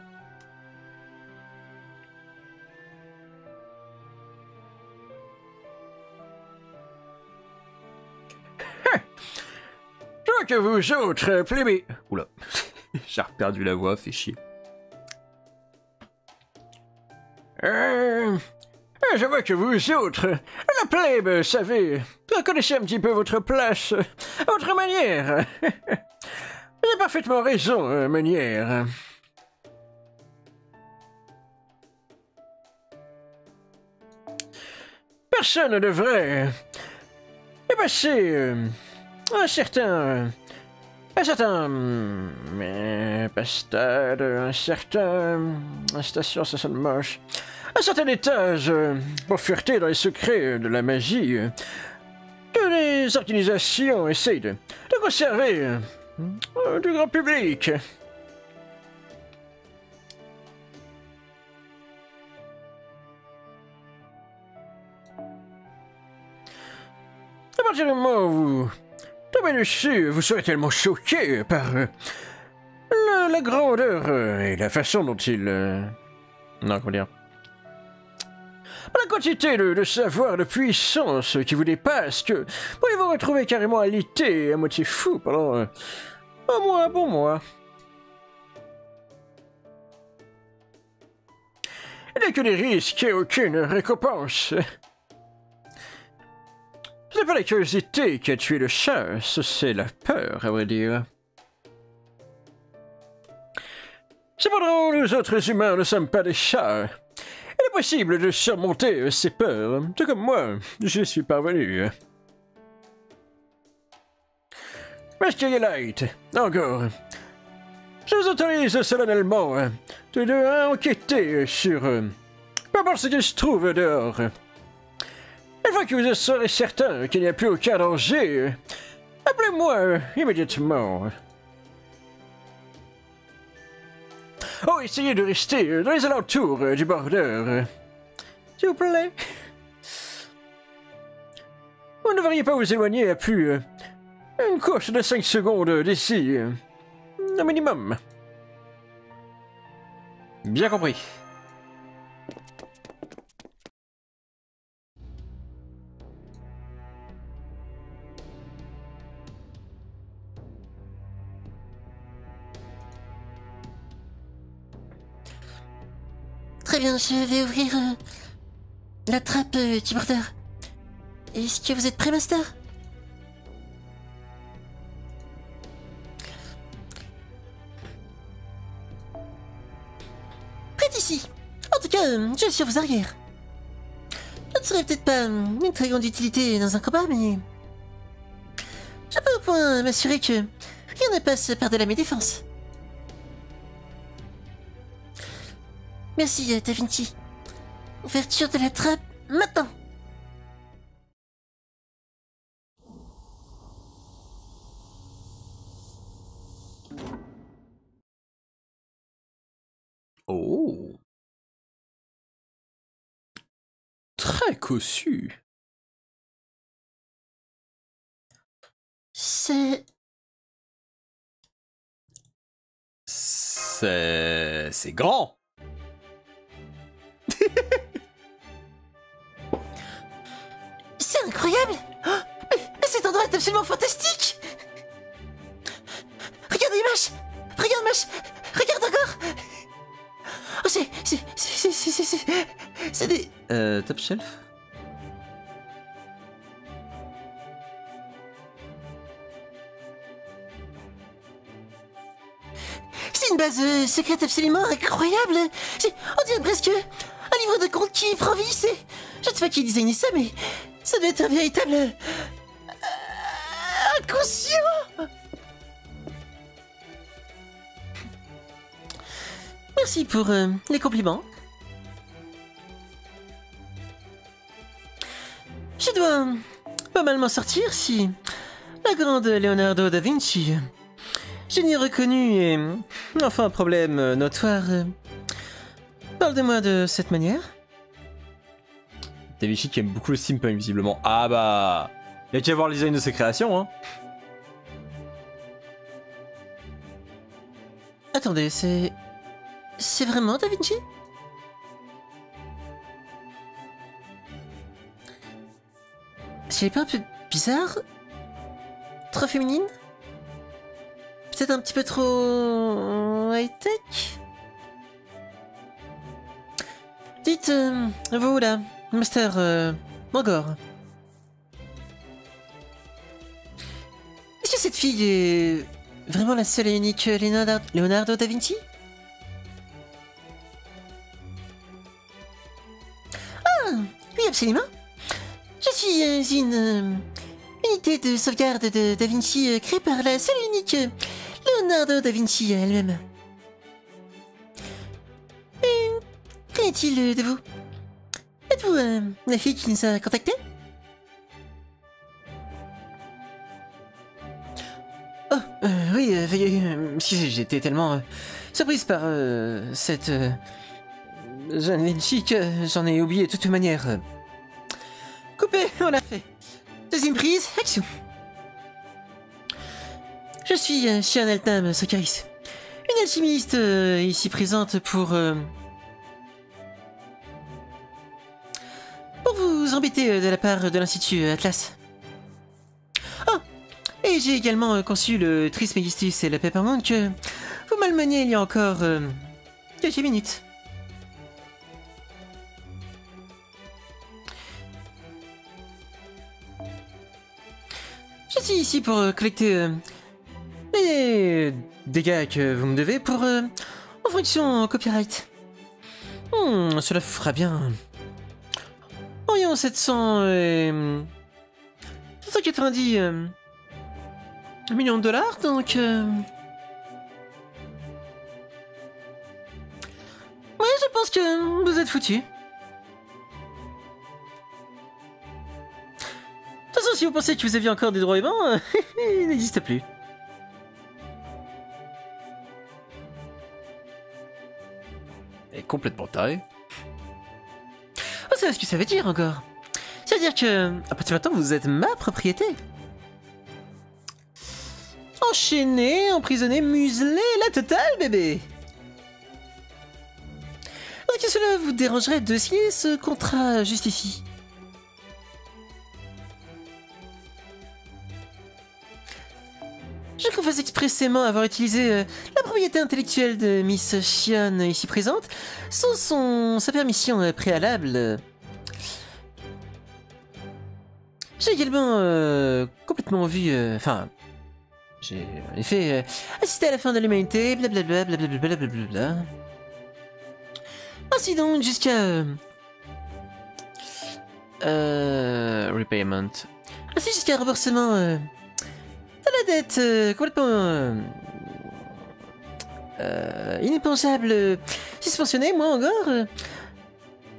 Je vois que vous autres, plébés... Oula. J'ai perdu la voix, fait chier. Je vois que vous autres, la plèbe, savez, connaissez un petit peu votre place, à votre manière. Vous avez parfaitement raison, manière. Personne ne devrait dépasser un certain stade, une station, ça sonne moche. Un certain étage pour fureter dans les secrets de la magie que les organisations essayent de conserver du grand public. À partir du moment où vous tombez dessus, vous serez tellement choqué par la grandeur et la façon dont il... Non, comment dire... La quantité de savoir, de puissance qui vous dépasse, que vous vous retrouver carrément alité, à moitié fou pendant un bon mois. Il n'y a que des risques et aucune récompense. Ce n'est pas la curiosité qui a tué le chat, c'est la peur, à vrai dire. Cependant, nous autres humains ne sommes pas des chats. Il est possible de surmonter ces peurs, tout comme moi, je suis parvenu. Master Light, encore. Je vous autorise solennellement de enquêter sur peu importe ce qui se trouve dehors. Une fois que vous serez certain qu'il n'y a plus aucun danger, appelez-moi immédiatement. Oh, essayez de rester dans les alentours du bordeur. S'il vous plaît. Vous ne devriez pas vous éloigner à plus une course de 5 secondes d'ici. Un minimum. Bien compris. Très bien, je vais ouvrir la trappe du border. Est-ce que vous êtes prêt, Master? Prêt ici. En tout cas, je suis sur vos arrières. Je ne serai peut-être pas une très grande utilité dans un combat, mais... je peux au point m'assurer que rien ne passe par-delà mes défenses. Merci, Da Vinci. Ouverture de la trappe, maintenant. Oh. Très cossu. C'est grand. C'est incroyable. Oh, mais cet endroit est absolument fantastique. Regarde l'image. Regarde, Mash. Regarde encore. Oh, c'est des... Top shelf? C'est une base secrète absolument incroyable. On dirait presque un livre de contes qui prend vie. Je ne sais pas qui a designé ça, mais ça doit être un véritable... inconscient. Merci pour les compliments. Je dois pas mal m'en sortir si la grande Leonardo da Vinci, génie reconnu et enfin un problème notoire, parle de moi de cette manière. Da Vinci qui aime beaucoup le steampunk visiblement. Ah bah, il y a qu'à voir le design de ses créations, hein. Attendez, c'est vraiment Da Vinci? C'est pas un peu bizarre? Trop féminine? Peut-être un petit peu trop... high-tech? Dites, vous là, Master Mangor. Est-ce que cette fille est vraiment la seule et unique Leonardo da Vinci? Oui, absolument. Je suis une unité de sauvegarde de Da Vinci créée par la seule et unique Leonardo da Vinci elle-même. Qu'en est-il de vous? Êtes-vous la fille qui nous a contactés? Oh, oui, veuillez m'excuser, j'étais tellement surprise par cette... jeune Vinci que j'en ai oublié de toute manière. Coupé, on l'a fait. Deuxième prise, action. Je suis Shian Altam Sokaris, une alchimiste ici présente pour vous embêter de la part de l'Institut Atlas. Oh, et j'ai également conçu le Trismegistus et la Peppermint que vous malmeniez il y a encore quelques minutes. Je suis ici pour collecter les dégâts que vous me devez pour en fonction copyright. Cela vous fera bien. Environ 790 millions de dollars, donc... Ouais, je pense que vous êtes foutus. De toute façon, si vous pensez que vous aviez encore des droits humains, ils n'existent plus. Elle est complètement tarée. Vous savez ce que ça veut dire encore? Ça veut dire que, à partir de maintenant, vous êtes ma propriété. Enchaîné, emprisonné, muselé, la totale, bébé. Est-ce que cela vous dérangerait de signer ce contrat juste ici? Je confesse expressément avoir utilisé la propriété intellectuelle de Miss Shion ici présente sans sa permission préalable. J'ai également complètement vu... Enfin... j'ai en effet assisté à la fin de l'humanité, blablabla, blablabla, blablabla. Ainsi donc, jusqu'à... repayment. Ainsi jusqu'à remboursement de la dette complètement... inépongeable, suspensionnée, moi encore...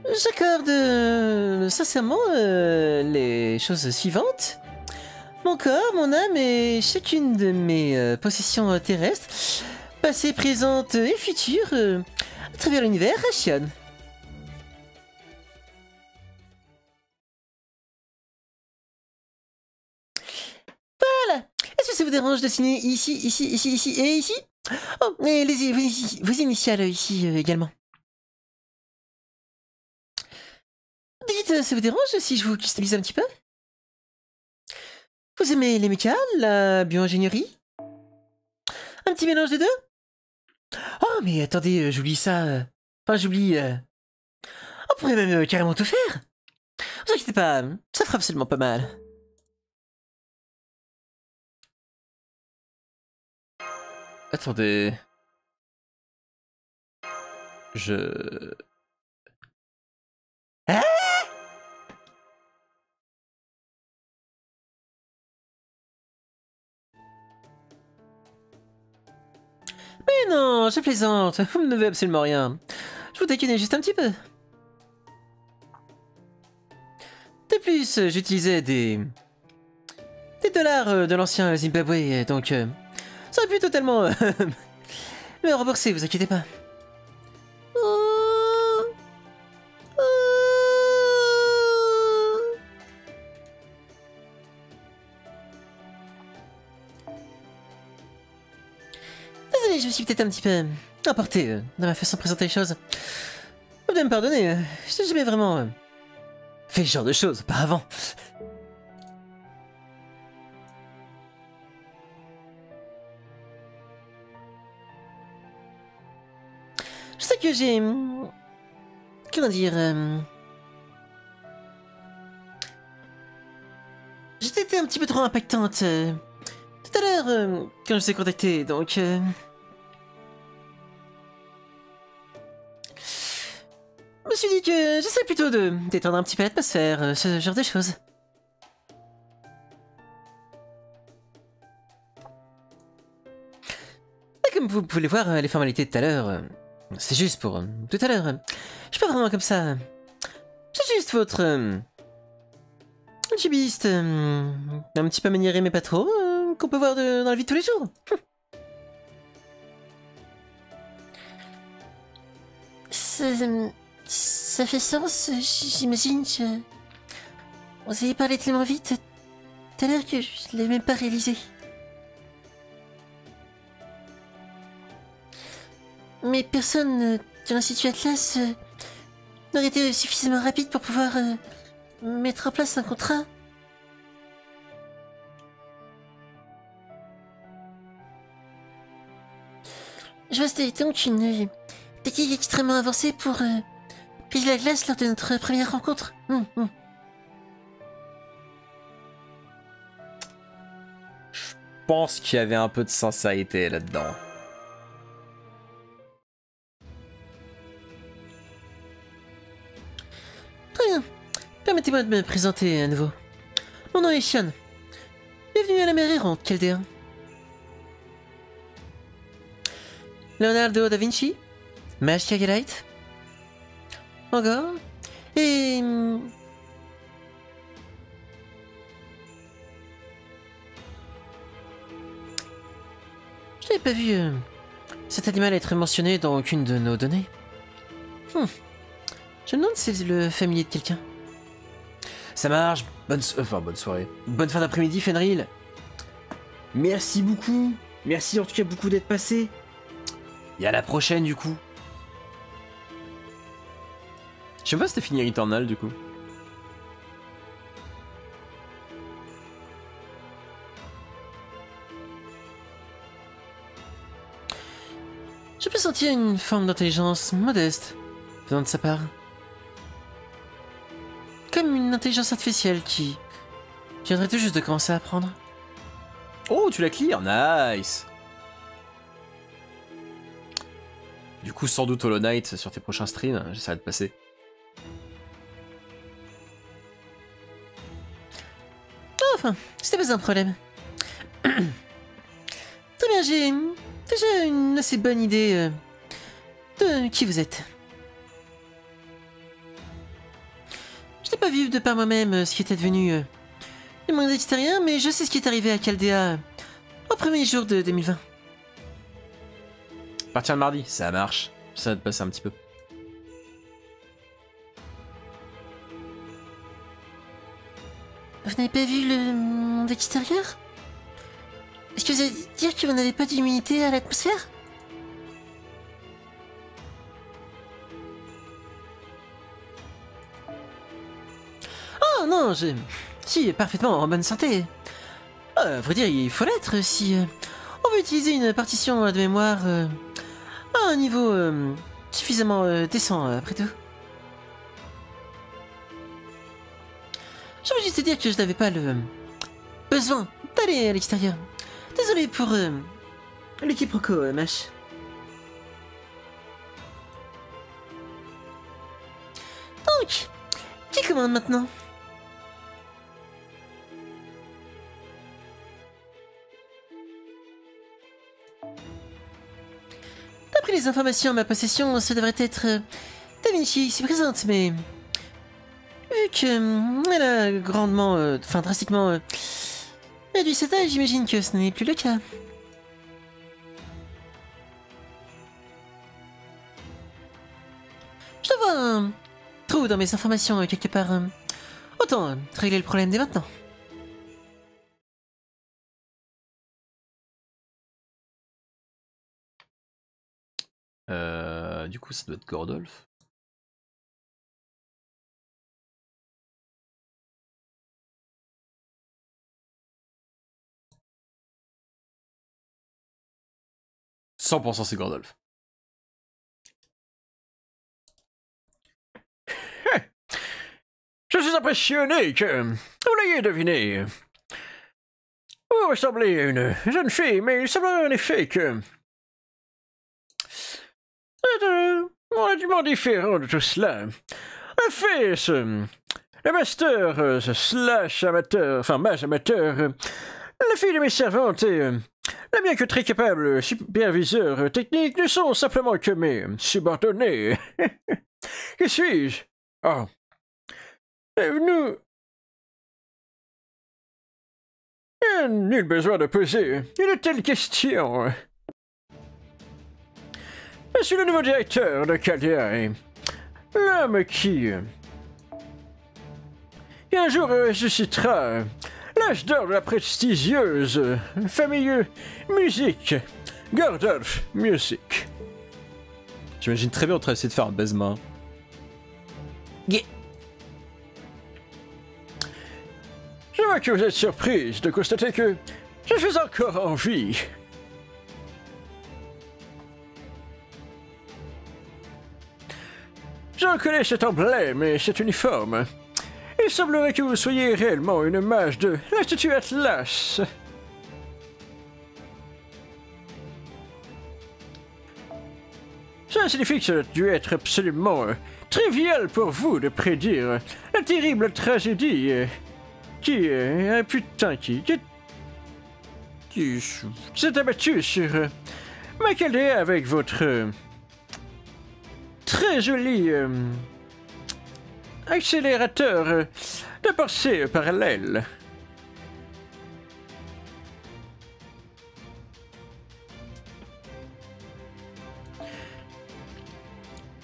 J'accorde sincèrement les choses suivantes. Mon corps, mon âme et chacune de mes possessions terrestres, passées, présentes et futures, à travers l'univers, à Shion. Voilà. Est-ce que ça vous dérange de signer ici, ici, ici, ici et ici? Oh, et vos initiales ici également. Dites, ça vous dérange si je vous customise un petit peu? Vous aimez les mécas, la bio-ingénierie? Un petit mélange des deux? Oh, mais attendez, j'oublie ça. Enfin, j'oublie... On pourrait même carrément tout faire. Vous inquiétez pas, ça fera absolument pas mal. Attendez. Je... Hein? Mais non, je plaisante, vous ne devez absolument rien. Je vous taquinais juste un petit peu. De plus, j'utilisais des dollars de l'ancien Zimbabwe, donc ça aurait pu totalement me rembourser, vous inquiétez pas. Désolé, je me suis peut-être un petit peu emporté dans ma façon de présenter les choses. Vous devez me pardonner, je n'ai jamais vraiment fait ce genre de choses auparavant. Je sais que j'ai... Comment dire... J'ai été un petit peu trop impactante tout à l'heure quand je vous ai contacté, donc... Je me suis dit que j'essaie plutôt de détendre un petit peu l'atmosphère, ce genre de choses. Et comme vous pouvez le voir, les formalités de tout à l'heure, c'est juste pour tout à l'heure. Je suis pas vraiment comme ça. C'est juste votre chibiste, un petit peu maniéré mais pas trop, qu'on peut voir dans la vie de tous les jours. Ça fait sens, j'imagine. Vous avez parlé tellement vite tout à l'heure que je l'ai même pas réalisé. Mais personne de l'Institut Atlas n'aurait été suffisamment rapide pour pouvoir mettre en place un contrat. Je vois, c'était donc une technique extrêmement avancée pour briser la glace lors de notre première rencontre. Je pense qu'il y avait un peu de sincérité là-dedans. Très bien. Permettez-moi de me présenter à nouveau. Mon nom est Shion. Bienvenue à la mer errante, Chaldéen. Leonardo da Vinci, Mashkagalite, encore, et... Je n'avais pas vu cet animal être mentionné dans aucune de nos données. Je me demande si c'est le familier de quelqu'un. Ça marche. Bonne soirée. Bonne fin d'après-midi, Fenrir. Merci beaucoup. Merci en tout cas beaucoup d'être passé. Et à la prochaine du coup. Je sais pas si c'était fini Returnal du coup. sentir une forme d'intelligence modeste venant de sa part. Comme une intelligence artificielle qui viendrait tout juste de commencer à apprendre. Oh, tu l'as clear, nice. Du coup, sans doute Hollow Knight sur tes prochains streams, j'essaierai de passer. Enfin, c'était pas un problème. Très bien, j'ai déjà une assez bonne idée de qui vous êtes. Je n'ai pas vu de par moi-même ce qui était devenu du monde extérieur, mais je sais ce qui est arrivé à Chaldea au premier jour de 2020. Partir le mardi, ça marche. Ça va te passer un petit peu. Vous n'avez pas vu le monde extérieur? Est-ce que vous allez dire que vous n'avez pas d'immunité à l'atmosphère? Oh non, je suis parfaitement en bonne santé. À vrai dire, il faut l'être si on veut utiliser une partition de mémoire à un niveau suffisamment décent, après tout. Je veux juste te dire que je n'avais pas le besoin d'aller à l'extérieur. Désolé pour le quiproquo, Mash. Donc, qui commande maintenant? D'après les informations à ma possession, ça devrait être Da Vinci ici présente, mais vu que elle a grandement, drastiquement réduit cet âge, j'imagine que ce n'est plus le cas. Je dois voir un trou dans mes informations quelque part. Autant régler le problème dès maintenant. Du coup, ça doit être Gordolf. « 100% c'est Gordolf. » Je suis impressionné que vous l'ayez deviné. Vous ressemblez à une jeune fille, mais il semblerait en effet que c'est relativement différent de tout cela. En fait, le master slash amateur, enfin mage amateur, la fille de mes servantes et la bien que très capable superviseur technique ne sont simplement que mes subordonnés. Que suis-je? Oh. Nous... Nul besoin de poser une telle question. Je suis le nouveau directeur de Chaldea et l'homme qui un jour ressuscitera l'âge d'or de la prestigieuse famille musique, Gordolf Music. J'imagine très bien en train d'essayer de faire un baise-main. Yeah. Je vois que vous êtes surprise de constater que je suis encore en vie. Je reconnais cet emblème et cet uniforme. Il semblerait que vous soyez réellement une mage de l'Institut Atlas. Ça signifie que ça a dû être absolument trivial pour vous de prédire la terrible tragédie qui s'est abattue sur Chaldea avec votre très joli accélérateur de pensée parallèle.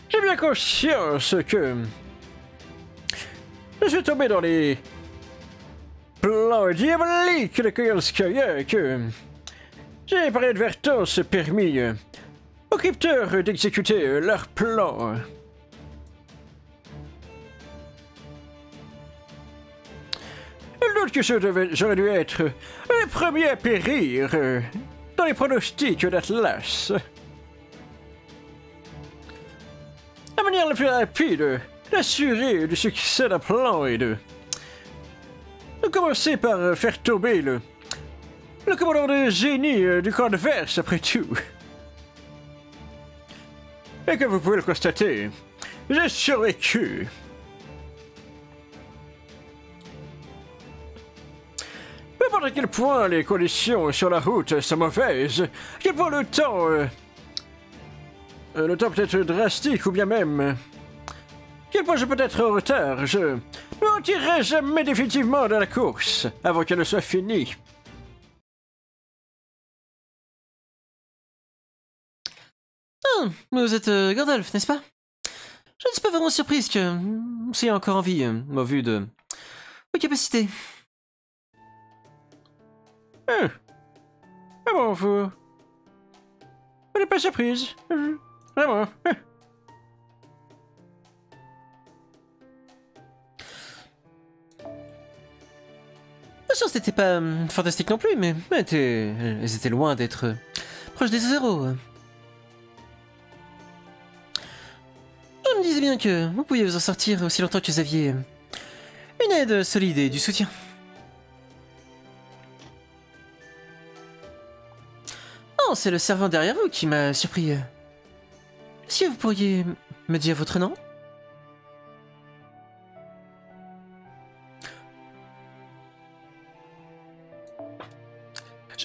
J'ai bien conscience que je suis tombé dans les plans diaboliques de Koyalskaya, que j'ai par inadvertance permis aux crypteurs d'exécuter leurs plans. Il doute que j'aurais dû être le premier à périr dans les pronostics d'Atlas. plus rapide d'assurer le succès d'un plan est de commencer par faire tomber le commandant de génie du camp adverse, après tout. Et comme vous pouvez le constater, j'ai survécu. Peu importe à quel point les conditions sur la route sont mauvaises, à quel point le temps peut être drastique ou bien même... à quel point je peux être en retard, je ne me retirerai jamais définitivement de la course avant qu'elle ne soit finie. Ah, vous êtes Gandalf, n'est-ce pas? Je ne suis pas vraiment surprise que vous soyez encore en vie, au vu de vos capacités. Ah bon, vous n'êtes pas surprise. Vraiment. La chance n'était pas fantastique non plus, mais elles étaient loin d'être proches des zéros. Je me disais bien que vous pouviez vous en sortir aussi longtemps que vous aviez une aide solide et du soutien. Oh, c'est le servant derrière vous qui m'a surpris. Est-ce que vous pourriez me dire votre nom?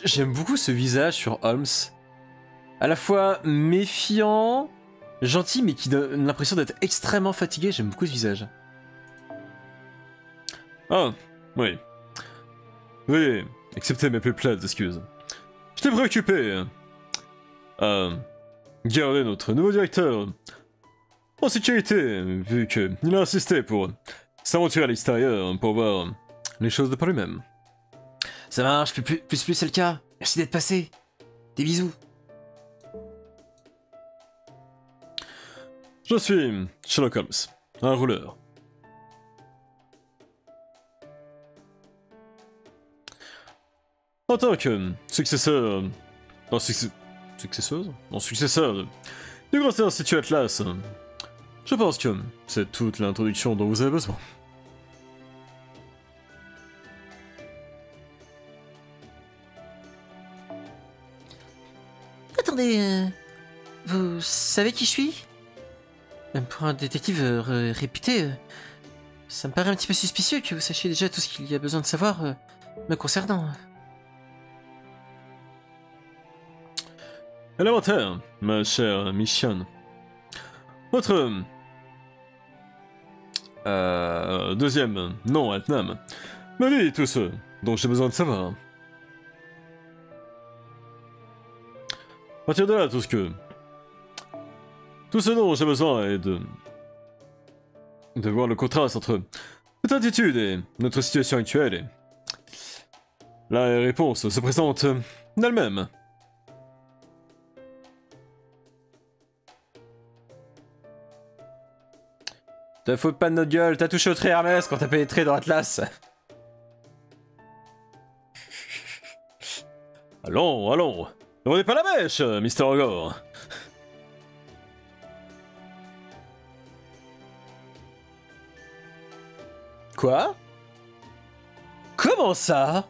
J'aime beaucoup ce visage sur Holmes. À la fois méfiant, gentil, mais qui donne l'impression d'être extrêmement fatigué. J'aime beaucoup ce visage. Ah, oui. Veuillez accepter mes plus plates excuses. J'étais préoccupé à garder notre nouveau directeur en sécurité, vu qu'il a insisté pour s'aventurer à l'extérieur pour voir les choses de par lui-même. Ça marche, plus c'est le cas. Merci d'être passé. Des bisous. Je suis Sherlock Holmes, un rouleur. En tant que successeur... successeur du Grand Institut Atlas, je pense que c'est toute l'introduction dont vous avez besoin. Attendez, vous savez qui je suis? Pour un détective réputé, ça me paraît un petit peu suspicieux que vous sachiez déjà tout ce qu'il y a besoin de savoir me concernant. Élémentaire, ma chère Michonne. Votre... deuxième nom, Altnam, me dit tout ce dont j'ai besoin de savoir. À partir de là, tout ce dont j'ai besoin est de voir le contraste entre notre attitude et notre situation actuelle, et la réponse se présente d'elle-même. Te fous pas de notre gueule, t'as touché au trait Hermès quand t'as pénétré dans Atlas. Allons, allons, ne vendez pas la mèche, Mr. Ogre. Quoi? Comment ça?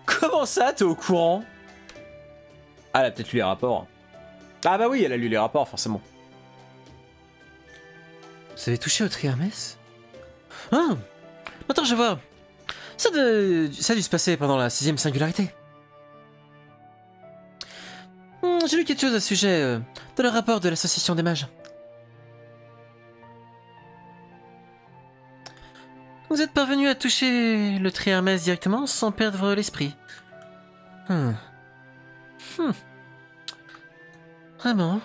Comment ça, t'es au courant? Ah, elle a peut-être lu les rapports. Ah bah oui, elle a lu les rapports, forcément. Vous avez touché au Trihermès? Ah, attends, je vois. Ça a dû se passer pendant la 6ème singularité. J'ai lu quelque chose à ce sujet dans le rapport de l'association des mages. Vous êtes parvenu à toucher le Trihermès directement sans perdre l'esprit. Vraiment?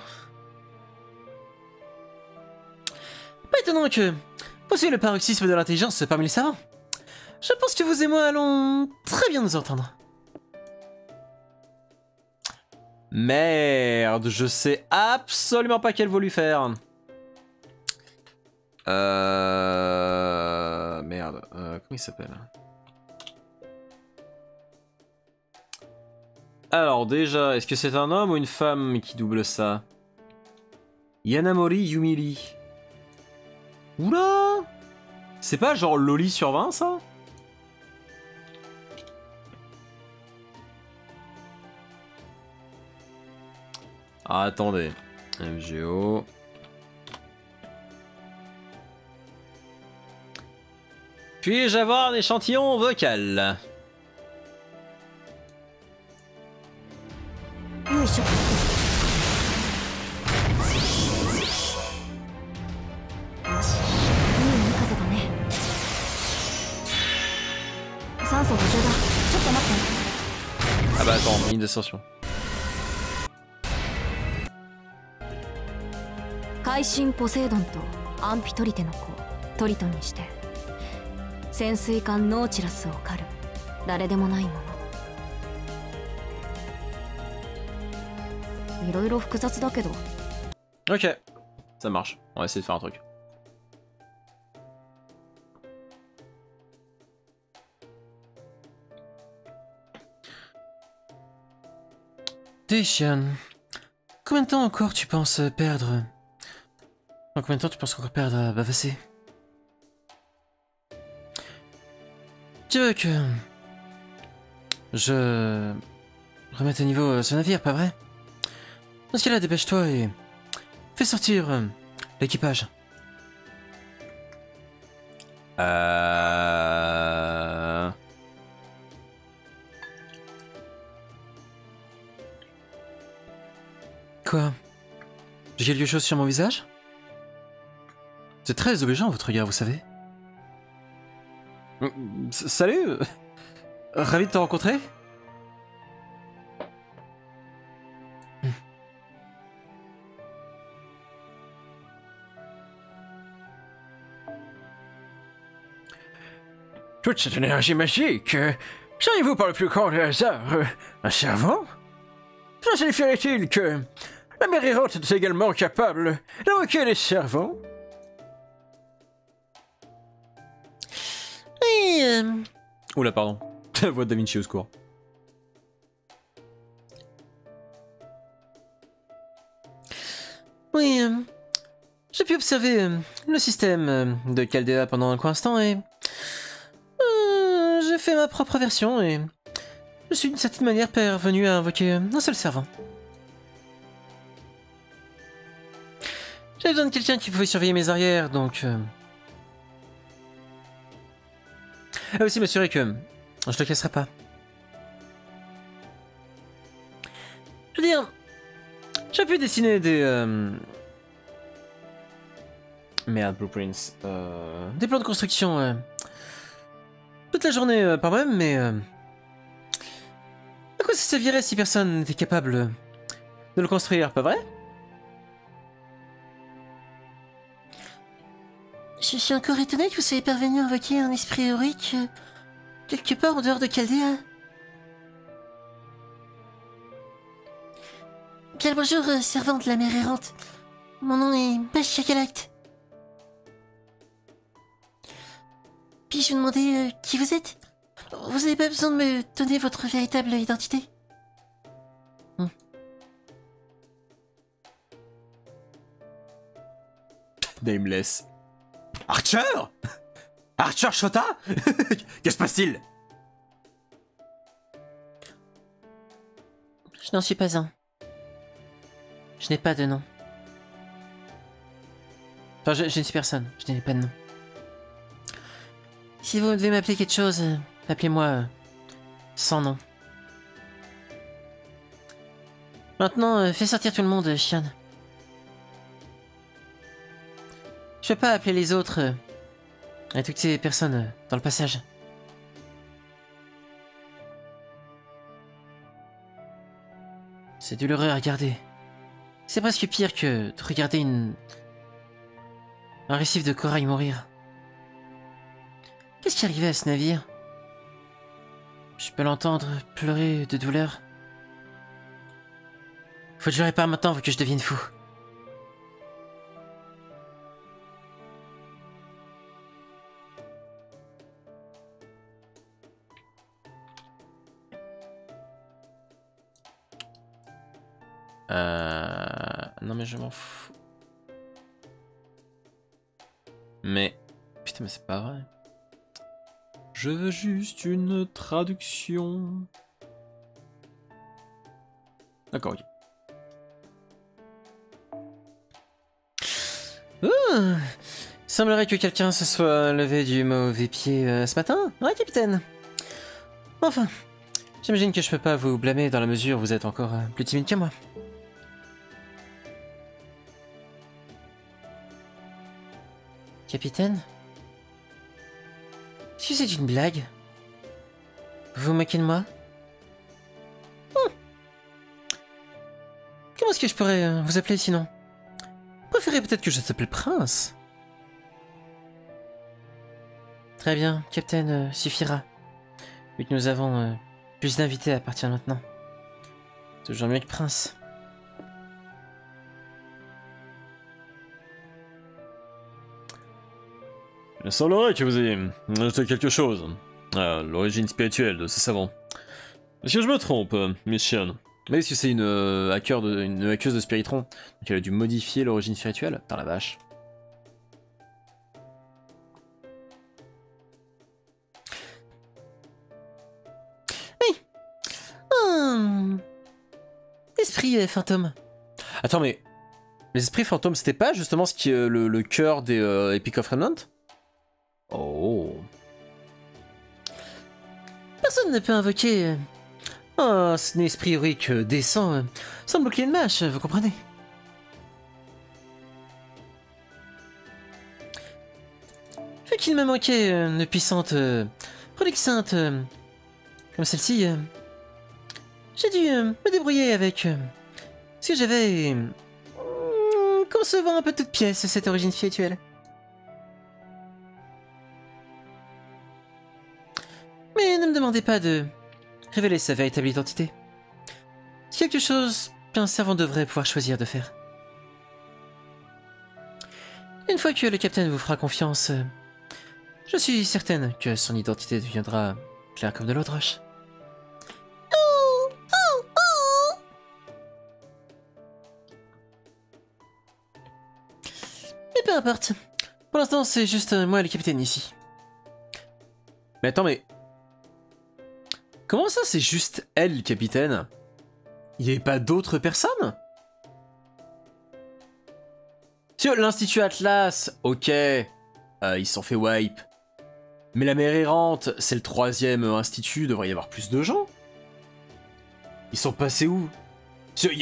Pas étonnant que vous soyez le paroxysme de l'intelligence parmi les savants. Je pense que vous et moi allons très bien nous entendre. Merde, je sais absolument pas quel vaut lui faire. Merde, comment il s'appelle? Alors déjà, est-ce que c'est un homme ou une femme qui double ça? Yanamori Yumiri. Oula! C'est pas genre Loli sur 20 ça? Ah, attendez. MGO. Puis-je avoir un échantillon vocal? よいしょ。よし、いい海風だね。酸素補充だ。ちょっと待って。 Ah bah attends, ligne d'ascension. 海神ポセイドンとアンピトリテの子トリトンにして潜水艦ノーチラスを狩る誰でもないもの。いろいろ複雑だけど。 Ok, ça marche. On va essayer de faire un truc. Dacian, combien de temps encore tu penses perdre? En combien de temps tu penses encore perdre à Bavasé? Tu veux que je remette à niveau ce navire, pas vrai? Dans ce cas-là, dépêche-toi et fais sortir l'équipage. Quoi? J'ai quelque chose sur mon visage? C'est très obligeant votre regard, vous savez. Salut! Ravi de te rencontrer. Toute cette énergie magique, seriez-vous par le plus grand des hasards un servant? Ça signifierait-il que la mer errante est également capable d'invoquer des servants? Oui, Oula, pardon. La voix de Da Vinci au secours. oui, j'ai pu observer le système de Chaldea pendant un court instant et j'ai fait ma propre version et je suis d'une certaine manière parvenu à invoquer un seul servant. J'avais besoin de quelqu'un qui pouvait surveiller mes arrières, donc... Ah, aussi m'assurer que je te casserai pas. Je veux dire, j'ai pu dessiner des... Merde, blueprints. Des plans de construction toute la journée par moi-même, mais... À quoi ça servirait si personne n'était capable de le construire, pas vrai? Je suis encore étonné que vous soyez parvenu à invoquer un esprit héroïque quelque part en dehors de Chaldea. Bien bonjour, servant de la mer errante. Mon nom est Bashia Galacte. Puis-je vous demander qui vous êtes? Vous n'avez pas besoin de me donner votre véritable identité. Nameless. Archer? Archer Shota? Qu'est-ce qui se passe-t-il? Je n'en suis pas un. Je n'ai pas de nom. Enfin, je ne suis personne. Je n'ai pas de nom. Si vous devez m'appeler quelque chose, appelez-moi sans nom. Maintenant, fais sortir tout le monde, Xian. Je vais pas appeler les autres et toutes ces personnes dans le passage. C'est douloureux à regarder. C'est presque pire que de regarder un récif de corail mourir. Qu'est-ce qui arrivait à ce navire? Je peux l'entendre pleurer de douleur. Faut que je le répare maintenant avant que je devienne fou. Non mais je m'en fous. Mais... Putain, mais c'est pas vrai. Je veux juste une traduction. D'accord, ok. Il semblerait que quelqu'un se soit levé du mauvais pied ce matin. Ouais, capitaine. Enfin, j'imagine que je peux pas vous blâmer dans la mesure où vous êtes encore plus timide que moi. Capitaine? Est-ce que c'est une blague? Vous vous moquez de moi? Comment est-ce que je pourrais vous appeler sinon? Préférez peut-être que je s'appelle Prince? Très bien, Capitaine suffira. Vu que nous avons plus d'invités à partir de maintenant. Toujours mieux que Prince. Il semblerait que vous ayez ajouté quelque chose à l'origine spirituelle de ce savant. Est-ce que je me trompe, Mission? Mais est-ce que c'est une hackeuse de Spiritron? Donc elle a dû modifier l'origine spirituelle? Par la vache. Esprit fantôme. Attends, mais... Les esprits fantômes, c'était pas justement ce qui est le cœur des Epic of Remnant? Oh... Personne ne peut invoquer un esprit héroïque décent sans bloquer une mâche, vous comprenez? Vu qu'il me manquait une puissante relique sainte comme celle-ci, j'ai dû me débrouiller avec ce que j'avais et concevoir un peu toute pièce cette origine spirituelle. Mais ne me demandez pas de révéler sa véritable identité. C'est quelque chose qu'un servant devrait pouvoir choisir de faire. Une fois que le capitaine vous fera confiance, je suis certaine que son identité deviendra claire comme de l'eau de roche. Mais peu importe. Pour l'instant, c'est juste moi le capitaine ici. Mais attends, mais... Comment ça, c'est juste elle, le capitaine? Il n'y avait pas d'autres personnes? Sur l'Institut Atlas, ok, ils se sont fait wipe. Mais la mer errante, c'est le 3e institut, devrait y avoir plus de gens. Ils sont passés où?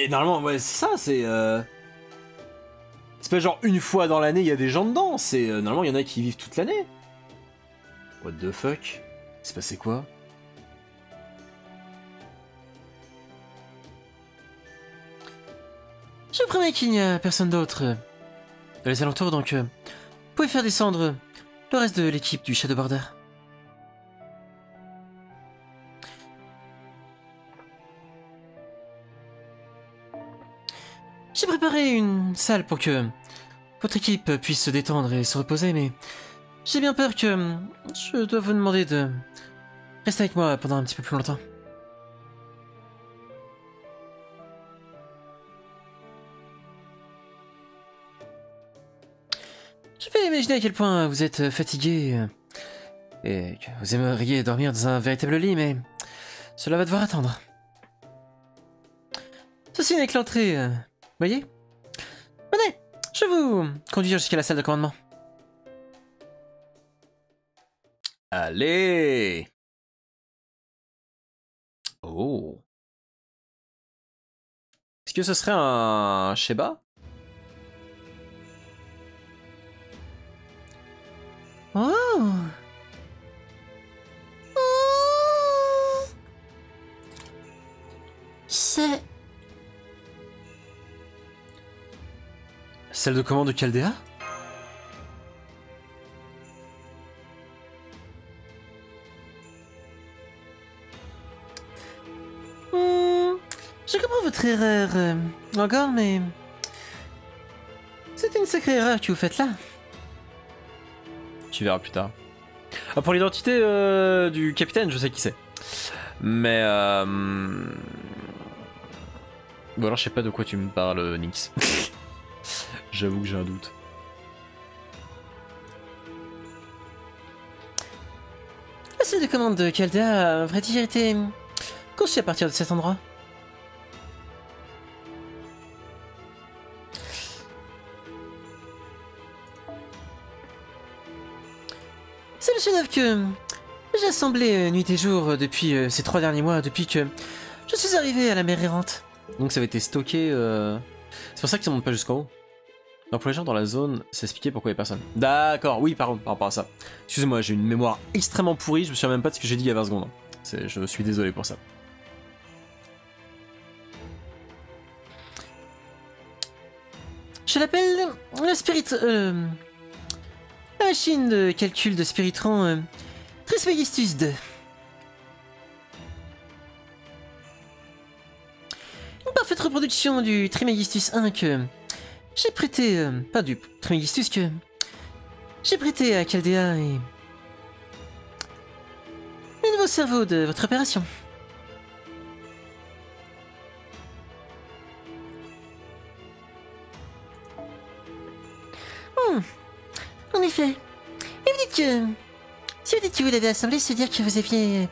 Normalement, ouais, c'est ça, c'est... C'est pas genre une fois dans l'année, il y a des gens dedans, c'est... normalement, il y en a qui vivent toute l'année. What the fuck? C'est passé quoi? Je vous promets qu'il n'y a personne d'autre dans les alentours, donc vous pouvez faire descendre le reste de l'équipe du Shadow Border. J'ai préparé une salle pour que votre équipe puisse se détendre et se reposer, mais j'ai bien peur que je dois vous demander de rester avec moi pendant un petit peu plus longtemps. Je peux imaginer à quel point vous êtes fatigué et que vous aimeriez dormir dans un véritable lit, mais cela va devoir attendre. Ceci n'est que l'entrée, voyez? Venez, je vais vous conduire jusqu'à la salle de commandement. Allez! Oh. Est-ce que ce serait un Sheba? Oh! Oh! C'est... Celle de commande de Chaldea? Je comprends votre erreur encore, mais... C'est une sacrée erreur que vous faites là. Tu verras plus tard. Ah, pour l'identité du capitaine, je sais qui c'est. Mais... Bon alors je sais pas de quoi tu me parles, Nyx. J'avoue que j'ai un doute. celle de commande de Caldea, à vrai dire, était conçue à partir de cet endroit. C'est le chef-d'œuvre que j'ai assemblé nuit et jour depuis ces 3 derniers mois, depuis que je suis arrivé à la mer errante. Donc ça avait été stocké... C'est pour ça que ça monte pas jusqu'en haut. Donc pour les gens dans la zone, c'est expliqué pourquoi il y a personne. D'accord, oui, pardon, par rapport à ça. Excusez-moi, j'ai une mémoire extrêmement pourrie, je me souviens même pas de ce que j'ai dit il y a 20 secondes. Je suis désolé pour ça. Je l'appelle la la machine de calcul de Spiritron Trismegistus 2. Une parfaite reproduction du Trismegistus 1 que j'ai prêté... pas du Trismegistus que j'ai prêté à Caldea et... le nouveau cerveau de votre opération. En effet. Et vous dites que... si vous dites que vous l'avez assemblé, c'est dire que vous aviez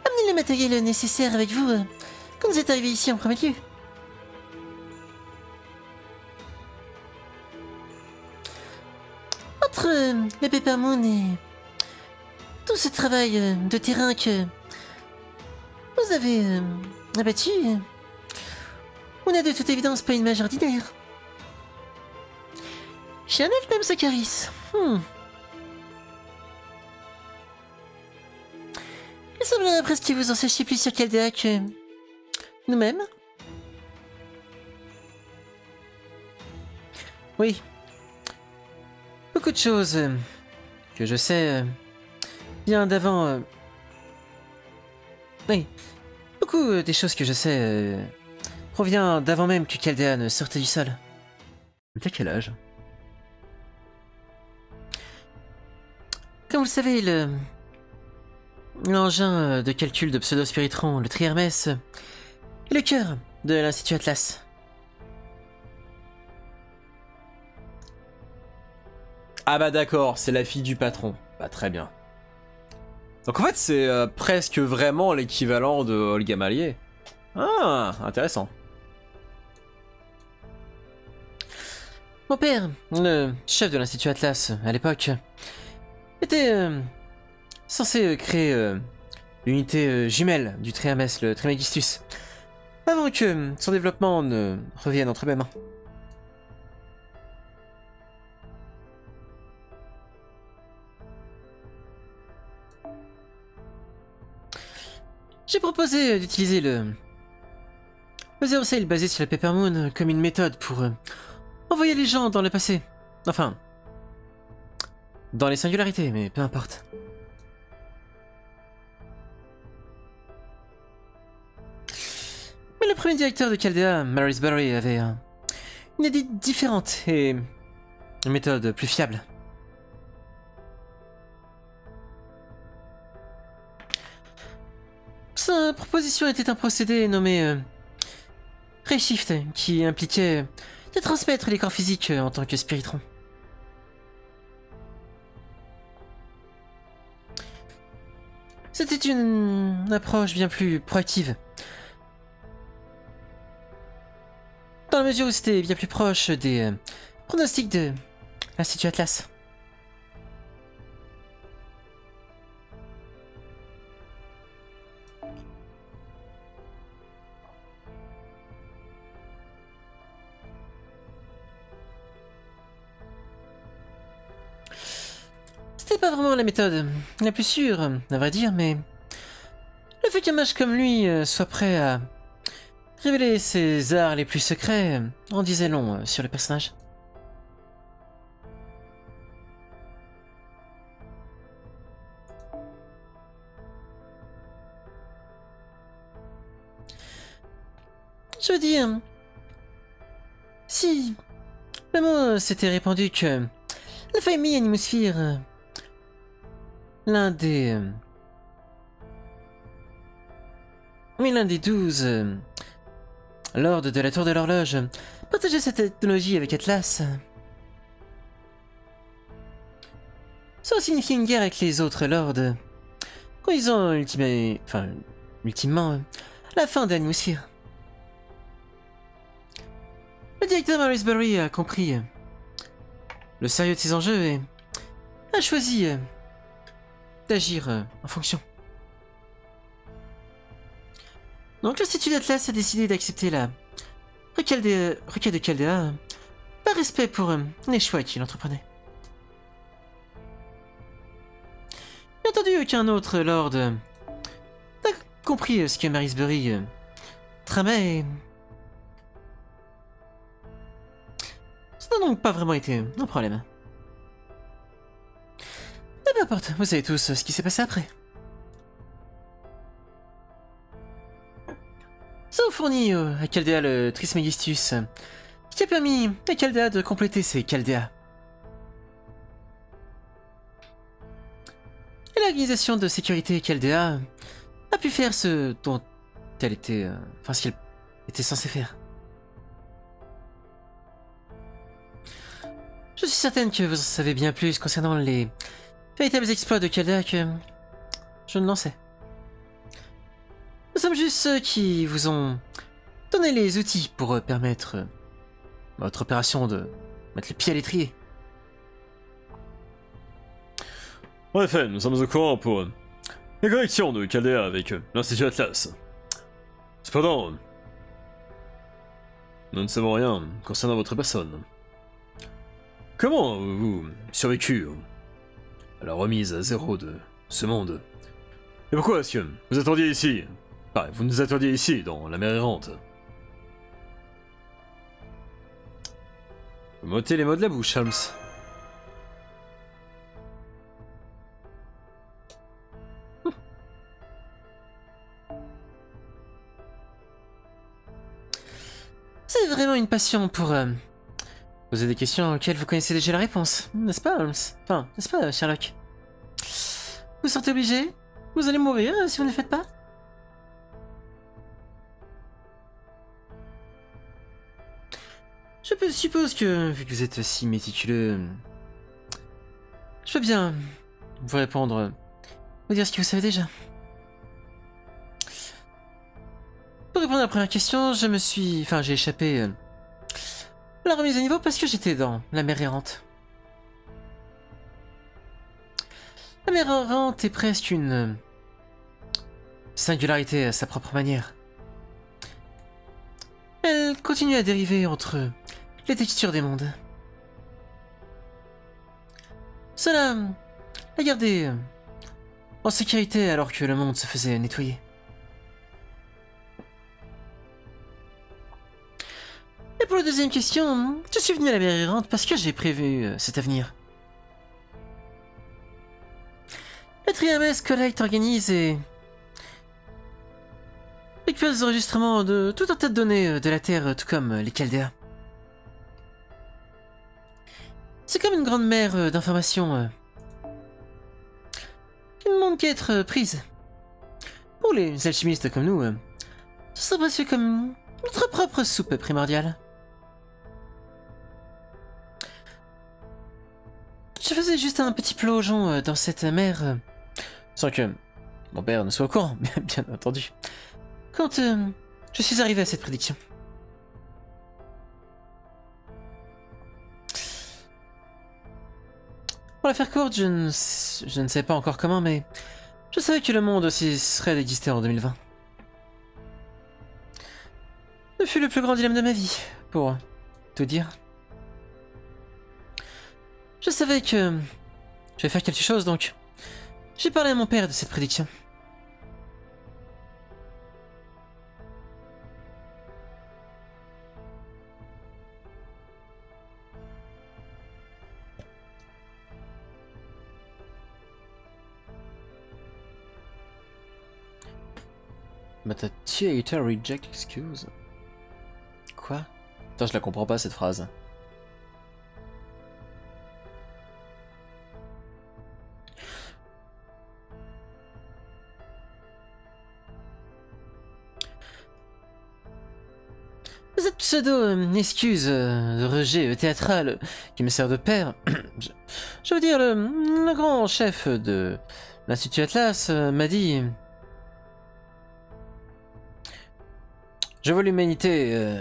amené le matériel nécessaire avec vous quand vous êtes arrivé ici en premier lieu. Entre le Peppermoon et tout ce travail de terrain que vous avez abattu, on n'a de toute évidence pas une mage ordinaire. J'ai un elfe même Zacharis. Il semblerait presque que vous en sachiez plus sur Caldea que nous-mêmes. Oui. Beaucoup de choses que je sais bien d'avant. Oui. Beaucoup des choses que je sais provient d'avant même que Caldea ne sortait du sol. Mais t'as quel âge? Comme vous le savez, l'engin de calcul de Pseudo-Spiritron, le Trihermès, est le cœur de l'Institut Atlas. Ah bah d'accord, c'est la fille du patron. Bah très bien. Donc en fait c'est presque vraiment l'équivalent de Olga Malier. Ah, intéressant. Mon père, le chef de l'Institut Atlas à l'époque, était censé créer l'unité jumelle du Trihermès, le Trismegistus, avant que son développement ne revienne entre mes mains. J'ai proposé d'utiliser le Zero Sail basé sur le Peppermoon comme une méthode pour envoyer les gens dans le passé. Enfin, dans les singularités, mais peu importe. Mais le premier directeur de Caldea, Marisbury, avait une idée différente et une méthode plus fiable. Sa proposition était un procédé nommé Redshift, qui impliquait de transmettre les corps physiques en tant que spiritron. C'était une approche bien plus proactive, dans la mesure où c'était bien plus proche des pronostics de l'Institut Atlas. C'était pas vraiment la méthode la plus sûre, à vrai dire, mais le fait qu'un mage comme lui soit prêt à révéler ses arts les plus secrets en disait long sur le personnage. Je veux dire, si le mot s'était répandu que la famille Animosphere, l'un des 12 lords de la Tour de l'Horloge, partageait cette technologie avec Atlas, ça signifiait une guerre avec les autres lords conduisant ultimement la fin d'Animousir. Le directeur Marisbury a compris le sérieux de ces enjeux et a choisi d'agir en fonction. Donc l'Institut d'Atlas a décidé d'accepter la requête de Caldea par respect pour les choix qu'il entreprenait. Bien entendu, aucun autre lord n'a compris ce que Marisbury tramait et ça n'a donc pas vraiment été un problème. Mais peu importe, vous savez tous ce qui s'est passé après. Ça a fourni à Caldea le Trismegistus, qui a permis à Caldea de compléter ses Caldea. Et l'organisation de sécurité Caldea a pu faire ce dont elle était... ce qu'elle était censée faire. Je suis certaine que vous en savez bien plus concernant les véritables exploits de Caldea que je ne l'en sais. Nous sommes juste ceux qui vous ont donné les outils pour permettre à votre opération de mettre les pieds à l'étrier. En effet, nous sommes au courant pour les connexions de Caldea avec l'Institut Atlas. Cependant, nous ne savons rien concernant votre personne. Comment avez-vous survécu à la remise à zéro de ce monde? Et pourquoi est-ce que vous attendiez ici? Vous nous attendiez ici, dans la mer errante. Vous m'ôtez les mots de la bouche, Holmes. C'est vraiment une passion pour poser des questions auxquelles vous connaissez déjà la réponse, n'est-ce pas, Holmes? Enfin, n'est-ce pas, Sherlock? Vous vous sentez obligé? Vous allez mourir si vous ne le faites pas? Je suppose que, vu que vous êtes si méticuleux, je peux bien vous répondre, vous dire ce que vous savez déjà. Pour répondre à la première question, j'ai échappé à la remise à niveau parce que j'étais dans la mer errante. La mer errante est presque une singularité à sa propre manière. Elle continue à dériver entre les textures des mondes. Cela l'a gardé en sécurité alors que le monde se faisait nettoyer. Et pour la deuxième question, je suis venu à la mer errante parce que j'ai prévu cet avenir. Le TRIMS Collect organise et récupère des enregistrements de tout un tas de données de la Terre, tout comme les Chaldéas. C'est comme une grande mer d'informations qui ne demande qu'à être prise. Pour les alchimistes comme nous, ce serait presque comme notre propre soupe primordiale. Je faisais juste un petit plongeon dans cette mer, sans que mon père ne soit au courant, bien entendu, quand je suis arrivé à cette prédiction. Pour la faire courte, je ne sais pas encore comment, mais je savais que le monde cesserait d'exister en 2020. Ce fut le plus grand dilemme de ma vie, pour tout dire. Je savais que je vais faire quelque chose, donc j'ai parlé à mon père de cette prédiction. But a theater reject excuse. Quoi? Putain, je la comprends pas cette phrase. Cette pseudo-excuse de rejet théâtral qui me sert de père, je veux dire, le grand chef de L'Institut Atlas m'a dit... Je vois l'humanité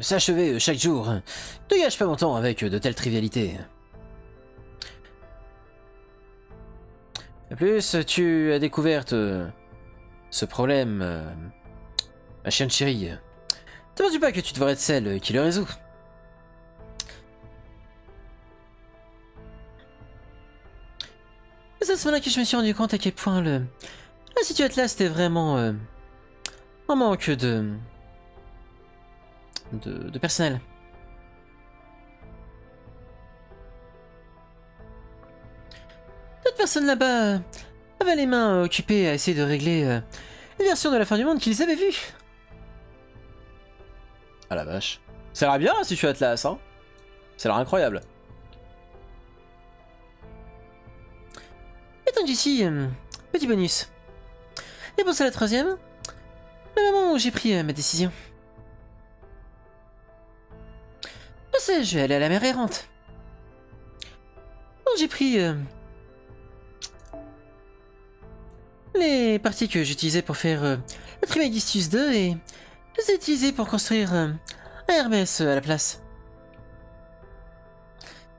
s'achever chaque jour. Ne gâche pas mon temps avec de telles trivialités. De plus, tu as découvert ce problème à Shianchiri. Ne penses-tu pas que tu devrais être celle qui le résout? C'est à ce moment-là que je me suis rendu compte à quel point l'Institut Atlas était vraiment en manque de personnel. D'autres personnes là-bas avaient les mains occupées à essayer de régler une version de la fin du monde qu'ils avaient vue. Ah la vache. Ça a l'air bien l'Institut Atlas, hein. Ça a l'air incroyable. Et donc ici, petit bonus. Et pour ça la troisième, le moment où j'ai pris ma décision. Je sais, je vais aller à la mer errante. Donc j'ai pris les parties que j'utilisais pour faire le Trismegistus 2 et je les ai utilisées pour construire un Hermès à la place.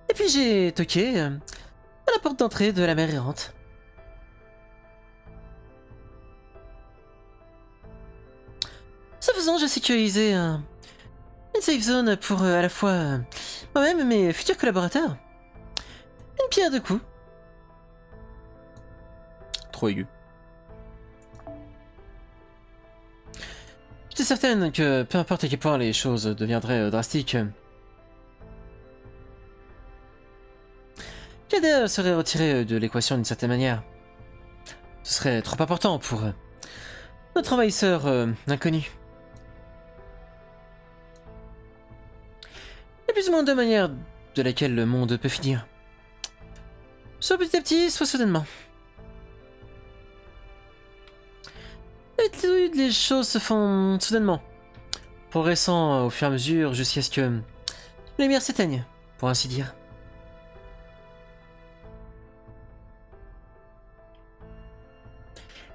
Et puis j'ai toqué à la porte d'entrée de la mer errante. Ce faisant, j'ai sécurisé une safe zone pour à la fois moi-même et mes futurs collaborateurs. Une pierre de coups. Trop aigu. J'étais certaine que peu importe à quel point les choses deviendraient drastiques, Kaldea serait retiré de l'équation d'une certaine manière. Ce serait trop important pour notre envahisseur inconnu. Il y a plus ou moins deux manières de laquelle le monde peut finir. Soit petit à petit, soit soudainement. D'habitude, les choses se font soudainement, progressant au fur et à mesure jusqu'à ce que les lumières s'éteignent, pour ainsi dire.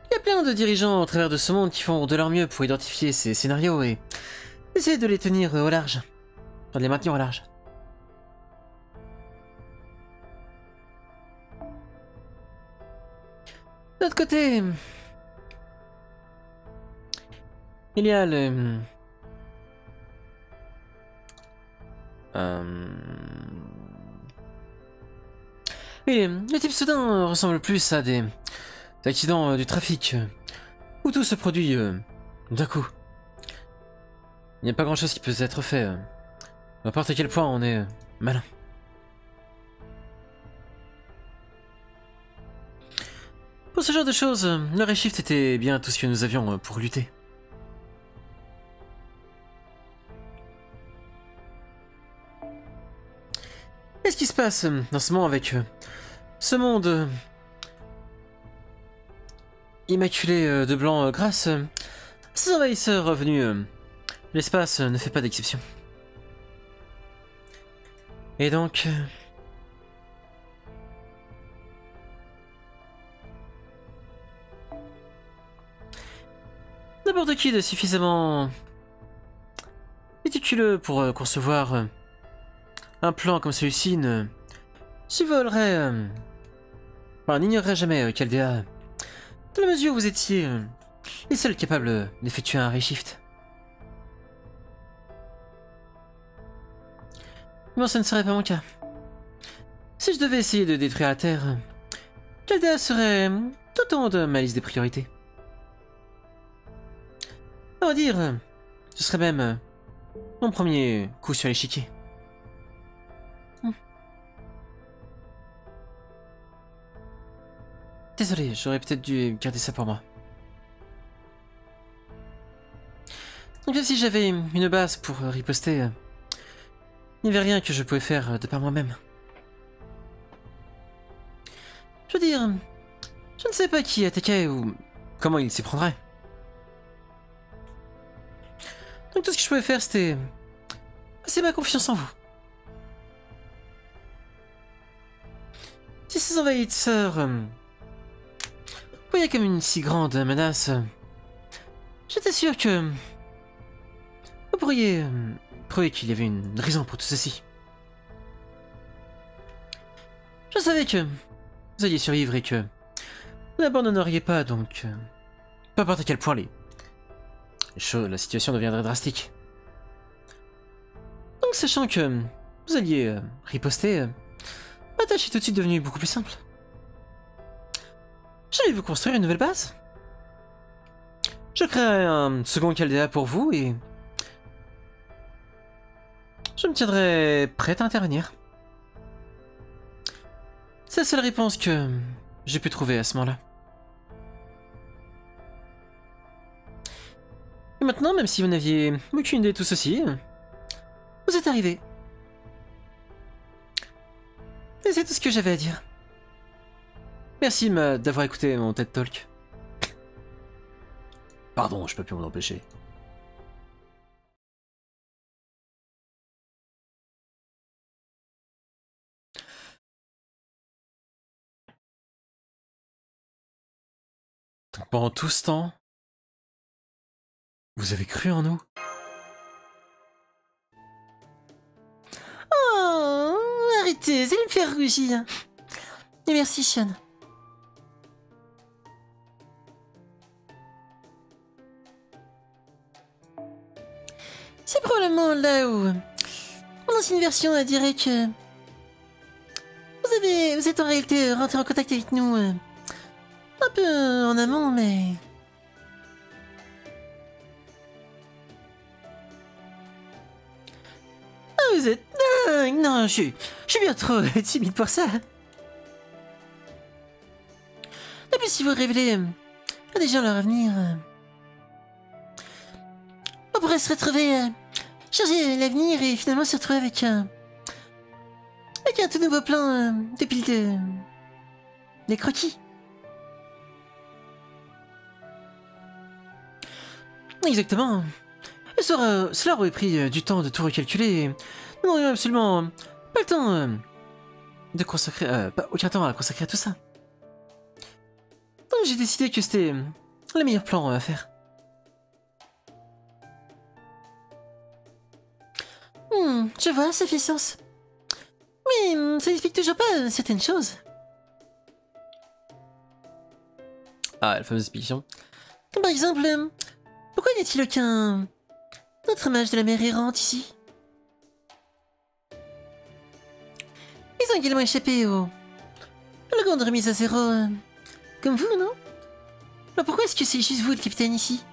Il y a plein de dirigeants au travers de ce monde qui font de leur mieux pour identifier ces scénarios et essayer de les tenir au large, de les maintenir au large. De l'autre côté, il y a le... Oui, les types soudains ressemblent plus à des accidents du trafic, où tout se produit d'un coup. Il n'y a pas grand chose qui peut être fait, n'importe à quel point on est malin. Pour ce genre de choses, le Reshift était bien tout ce que nous avions pour lutter. Qu'est-ce qui se passe en ce moment avec ce monde immaculé de blanc grâce à ces envahisseurs revenus l'espace ne fait pas d'exception. Et donc... n'importe qui de suffisamment méticuleux pour concevoir un plan comme celui-ci ne survolerait, enfin, n'ignorerait jamais Kaldea, dans la mesure où vous étiez les seuls capables d'effectuer un reshift. Bon, ce ne serait pas mon cas. Si je devais essayer de détruire la Terre, Kaldea serait tout en haut de ma liste des priorités. À vrai dire, ce serait même mon premier coup sur l'échiquier. Désolé, j'aurais peut-être dû garder ça pour moi. Donc même si j'avais une base pour riposter, il n'y avait rien que je pouvais faire de par moi-même. Je veux dire, je ne sais pas qui attaquait ou comment il s'y prendrait. Donc tout ce que je pouvais faire, c'était passer ma confiance en vous. Si ces envahisseurs voyez comme une si grande menace, j'étais sûr que vous pourriez prouver qu'il y avait une raison pour tout ceci. Je savais que vous alliez survivre et que vous n'abandonneriez pas, donc peu importe à quel point la situation deviendrait drastique. Donc sachant que vous alliez riposter, ma tâche est tout de suite devenue beaucoup plus simple. J'allais vous construire une nouvelle base. Je créerai un second Chaldea pour vous et je me tiendrai prêt à intervenir. C'est la seule réponse que j'ai pu trouver à ce moment-là. Et maintenant, même si vous n'aviez aucune idée de tout ceci, vous êtes arrivé. Et c'est tout ce que j'avais à dire. Merci d'avoir écouté mon TED Talk. Pardon, je peux plus m'en empêcher. Donc pendant tout ce temps, vous avez cru en nous? Oh, arrêtez, vous allez me faire rougir. Et merci, Sean. C'est probablement là où, dans l'ancienne version, on dirait que vous êtes en réalité rentré en contact avec nous un peu en amont, mais ah, vous êtes dingue. Non, je suis bien trop timide pour ça. Et puis si vous révélez à des gens leur avenir, on pourrait se retrouver changer l'avenir et finalement se retrouver avec un tout nouveau plan depuis des croquis. Exactement. Et cela aurait pris du temps de tout recalculer. Nous n'aurions absolument pas le temps de consacrer, aucun temps à consacrer à tout ça. Donc j'ai décidé que c'était le meilleur plan à faire. Je vois, ça fait sens. Mais ça n'explique toujours pas certaines choses. Ah, la fameuse explication. Par exemple, pourquoi n'y a-t-il aucun autre mage de la mer errante ici? Ils ont également échappé à la grande remise à zéro, comme vous, non? Alors pourquoi est-ce que c'est juste vous le capitaine ici?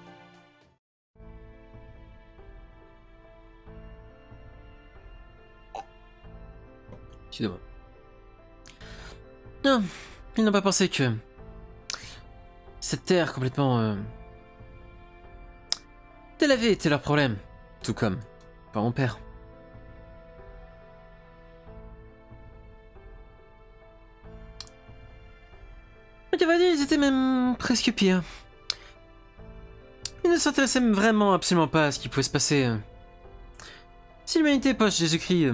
Excusez-moi. Non, ils n'ont pas pensé que cette terre complètement délavée était leur problème, tout comme par mon père. Mais va dire, ils étaient même presque pires. Ils ne s'intéressaient vraiment absolument pas à ce qui pouvait se passer si l'humanité post-Jésus-Christ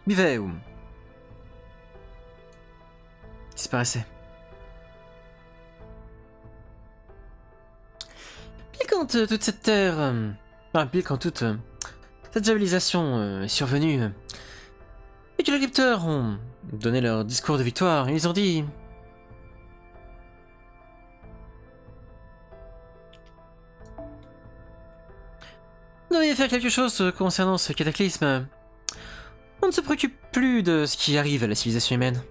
vivait ou disparaissait. Puis quand toute cette terre, puis quand toute cette diabolisation est survenue, et que les Ripteurs ont donné leur discours de victoire, ils ont dit: vous devriez faire quelque chose concernant ce cataclysme. On ne se préoccupe plus de ce qui arrive à la civilisation humaine.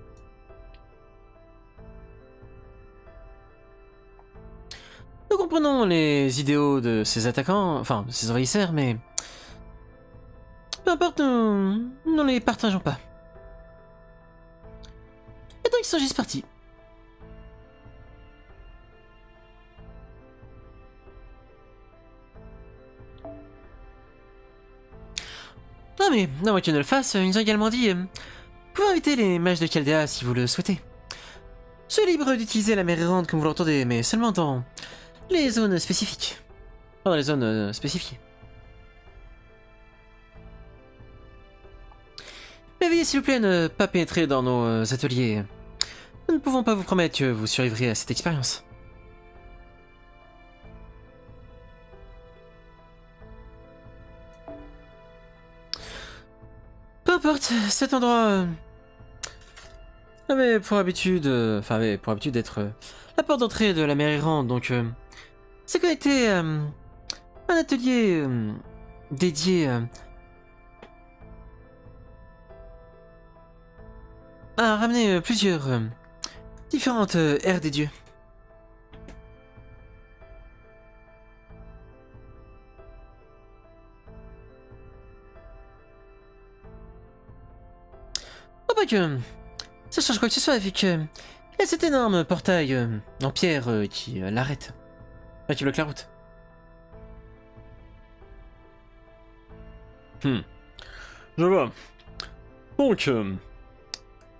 Nous comprenons les idéaux de ces attaquants, enfin de ces envahisseurs, mais peu importe, nous ne les partageons pas. Et donc ils sont juste partis. Non mais, non moi qu'ils ne le fassent, ils ont également dit vous pouvez inviter les mages de Chaldea si vous le souhaitez. Soyez libre d'utiliser la mer errante comme vous l'entendez, mais seulement dans les zones spécifiques. Enfin, dans les zones spécifiées. Mais veuillez s'il vous plaît ne pas pénétrer dans nos ateliers. Nous ne pouvons pas vous promettre que vous survivrez à cette expérience. fait, cet endroit avait pour habitude d'être la porte d'entrée de la mer errante, donc c'est connecté à un atelier dédié à ramener plusieurs différentes ères des dieux. Pas que ça change quoi que ce soit, vu que il y a cet énorme portail en pierre qui l'arrête. Qui bloque la route. Je vois. Donc,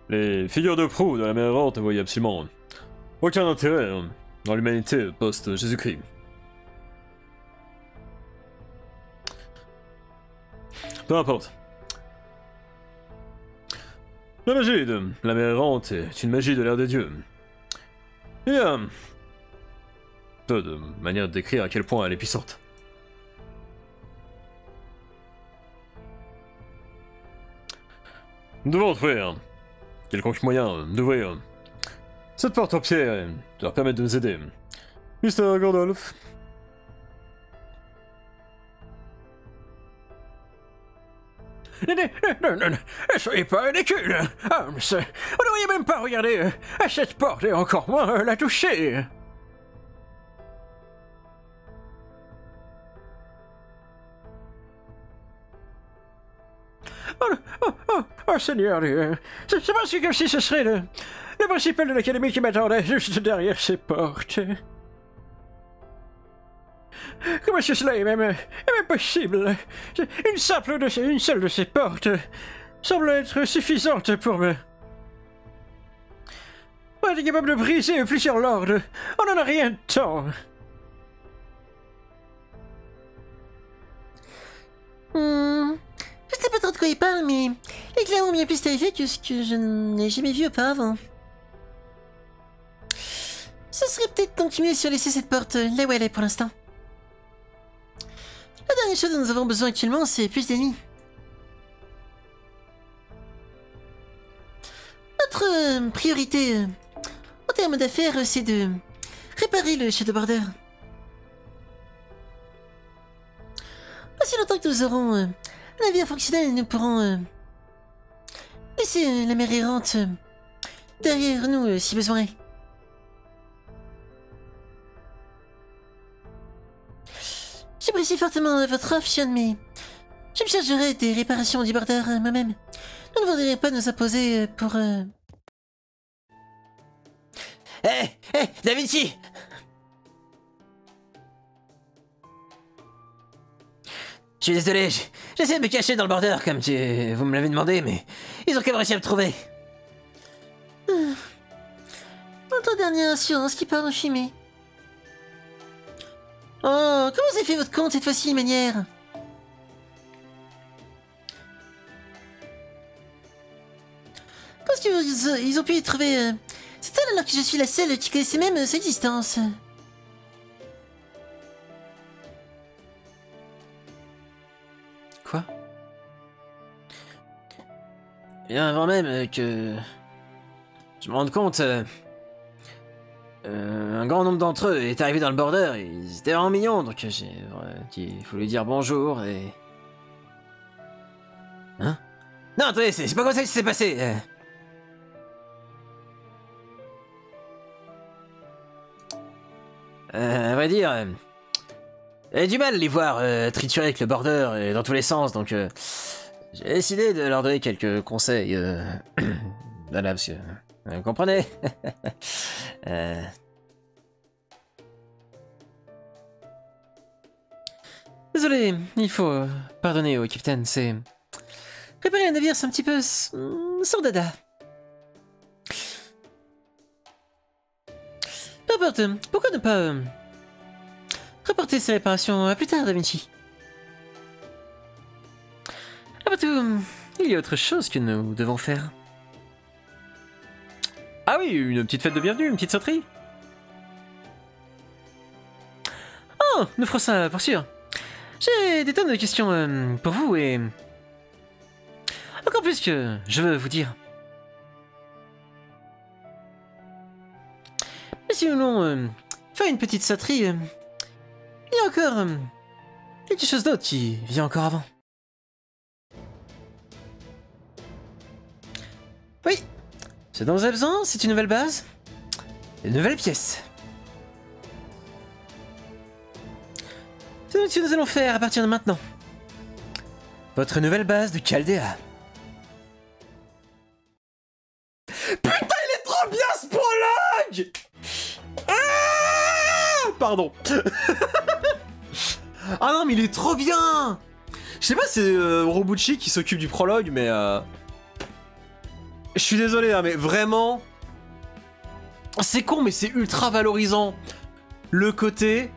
les figures de proue de la mer errante ne voyaient absolument aucun intérêt dans l'humanité post-Jésus-Christ. Peu importe. La magie de la mer errante est une magie de l'ère des dieux. Il y a peu de manières de décrire à quel point elle est puissante. Nous devons trouver un quelconque moyen d'ouvrir cette porte en pierre et de leur permettre de nous aider. Mr. Gandalf. Ne soyez pas ridicule, Holmes. Vous ne devriez même pas regarder à cette porte et encore moins la toucher. Oh, Seigneur, c'est parce que si ce serait le principal de l'académie qui m'attendait juste derrière ces portes. Comment est-ce que cela est même possible? Une seule de ces portes semble être suffisante pour me... On est capable de briser plusieurs lords. On n'en a rien de temps. Je sais pas trop de quoi il parle, mais il est clairement bien plus terrifié que ce que je n'ai jamais vu auparavant. Ce serait peut-être donc mieux si on laissait cette porte là où elle est pour l'instant. La dernière chose dont nous avons besoin actuellement, c'est plus d'ennemis. Notre priorité en termes d'affaires, c'est de réparer le Shadow Border. Aussi longtemps que nous aurons un navire fonctionnel, nous pourrons laisser la mer errante derrière nous si besoin est. J'apprécie fortement votre offre, Sean, mais je me chargerai des réparations du border moi-même. Nous ne voudrions pas nous imposer pour... Hé, Da Vinci! Je suis désolé, j'essaie de me cacher dans le border comme vous me l'avez demandé, mais ils ont quand même réussi à me trouver. Notre dernière assurance qui part en fumée. Oh, comment vous avez fait votre compte cette fois-ci, manière? Comment est-ce qu'ils ont pu y trouver cette salle alors que je suis la seule qui connaissait même sa existence? Quoi? Bien avant même que je me rende compte, un grand nombre d'entre eux est arrivé dans le border et ils étaient vraiment mignons, donc j'ai voulu dire bonjour et... Hein? Non, attendez, c'est pas comme ça que ça s'est passé. À vrai dire, j'avais du mal à les voir triturer avec le border et dans tous les sens, donc j'ai décidé de leur donner quelques conseils. Voilà, parce que vous comprenez. Désolé, il faut pardonner au capitaine, c'est... Réparer un navire, c'est un petit peu... sans dada. Peu importe, pourquoi ne pas... reporter ces réparations à plus tard, Da Vinci? Après tout, il y a autre chose que nous devons faire. Ah oui, une petite fête de bienvenue, une petite sauterie. Oh, nous ferons ça pour sûr. J'ai des tonnes de questions pour vous et... Encore Encore plus que je veux vous dire. Mais si nous voulons faire une petite sauterie, il y a encore quelque chose d'autre qui vient encore avant. Oui, ce dont vous avez besoin, c'est une nouvelle base, une nouvelle pièce. C'est ce que nous allons faire à partir de maintenant. Votre nouvelle base de Chaldea. Putain, il est trop bien ce prologue! Ah, pardon. Ah non, mais il est trop bien! Je sais pas, c'est Robucci qui s'occupe du prologue, mais je suis désolé, hein, mais vraiment... C'est con, mais c'est ultra valorisant. Le côté...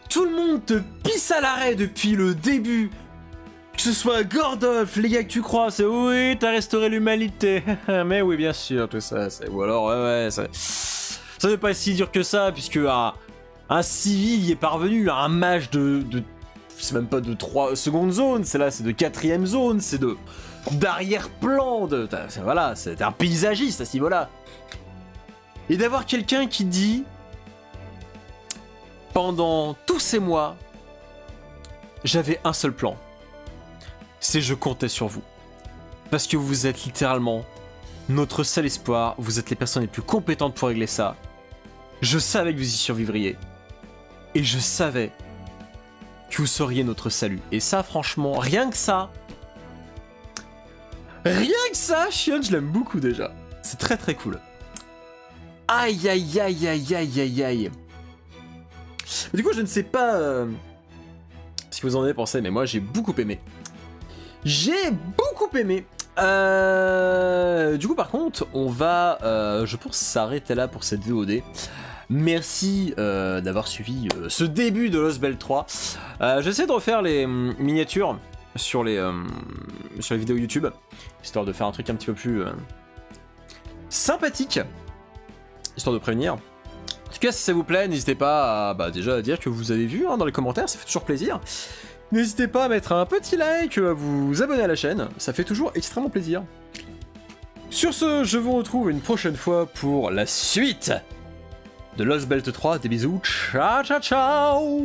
Tout le monde te pisse à l'arrêt depuis le début. Que ce soit Gordolf, les gars que tu crois, c'est oui, t'as restauré l'humanité. Mais oui, bien sûr, tout ça, c'est... Ou alors, ouais, ça veut pas être si dur que ça, puisque un civil y est parvenu, un mage de c'est même pas de 3 secondes zone, c'est là, c'est de 4ème zone, c'est d'arrière-plan, voilà, c'est un paysagiste à ce niveau-là. Et d'avoir quelqu'un qui dit, pendant tous ces mois, j'avais un seul plan. C'est je comptais sur vous. Parce que vous êtes littéralement notre seul espoir, vous êtes les personnes les plus compétentes pour régler ça. Je savais que vous y survivriez. Et je savais que vous seriez notre salut. Et ça, franchement, rien que ça, Shion, je l'aime beaucoup déjà. C'est très très cool. Aïe aïe aïe aïe aïe aïe aïe. Du coup, je ne sais pas ce que vous en avez pensé, mais moi j'ai beaucoup aimé. J'ai beaucoup aimé. Du coup, par contre, on va, je pense, s'arrêter là pour cette VOD. Merci d'avoir suivi ce début de Lost Belt 3. J'essaie de refaire les miniatures sur les vidéos YouTube, histoire de faire un truc un petit peu plus sympathique, histoire de prévenir. En tout cas, si ça vous plaît, n'hésitez pas à, déjà à dire que vous avez vu dans les commentaires, ça fait toujours plaisir. N'hésitez pas à mettre un petit like, à vous abonner à la chaîne, ça fait toujours extrêmement plaisir. Sur ce, je vous retrouve une prochaine fois pour la suite de Lost Belt 3. Des bisous, ciao ciao ciao!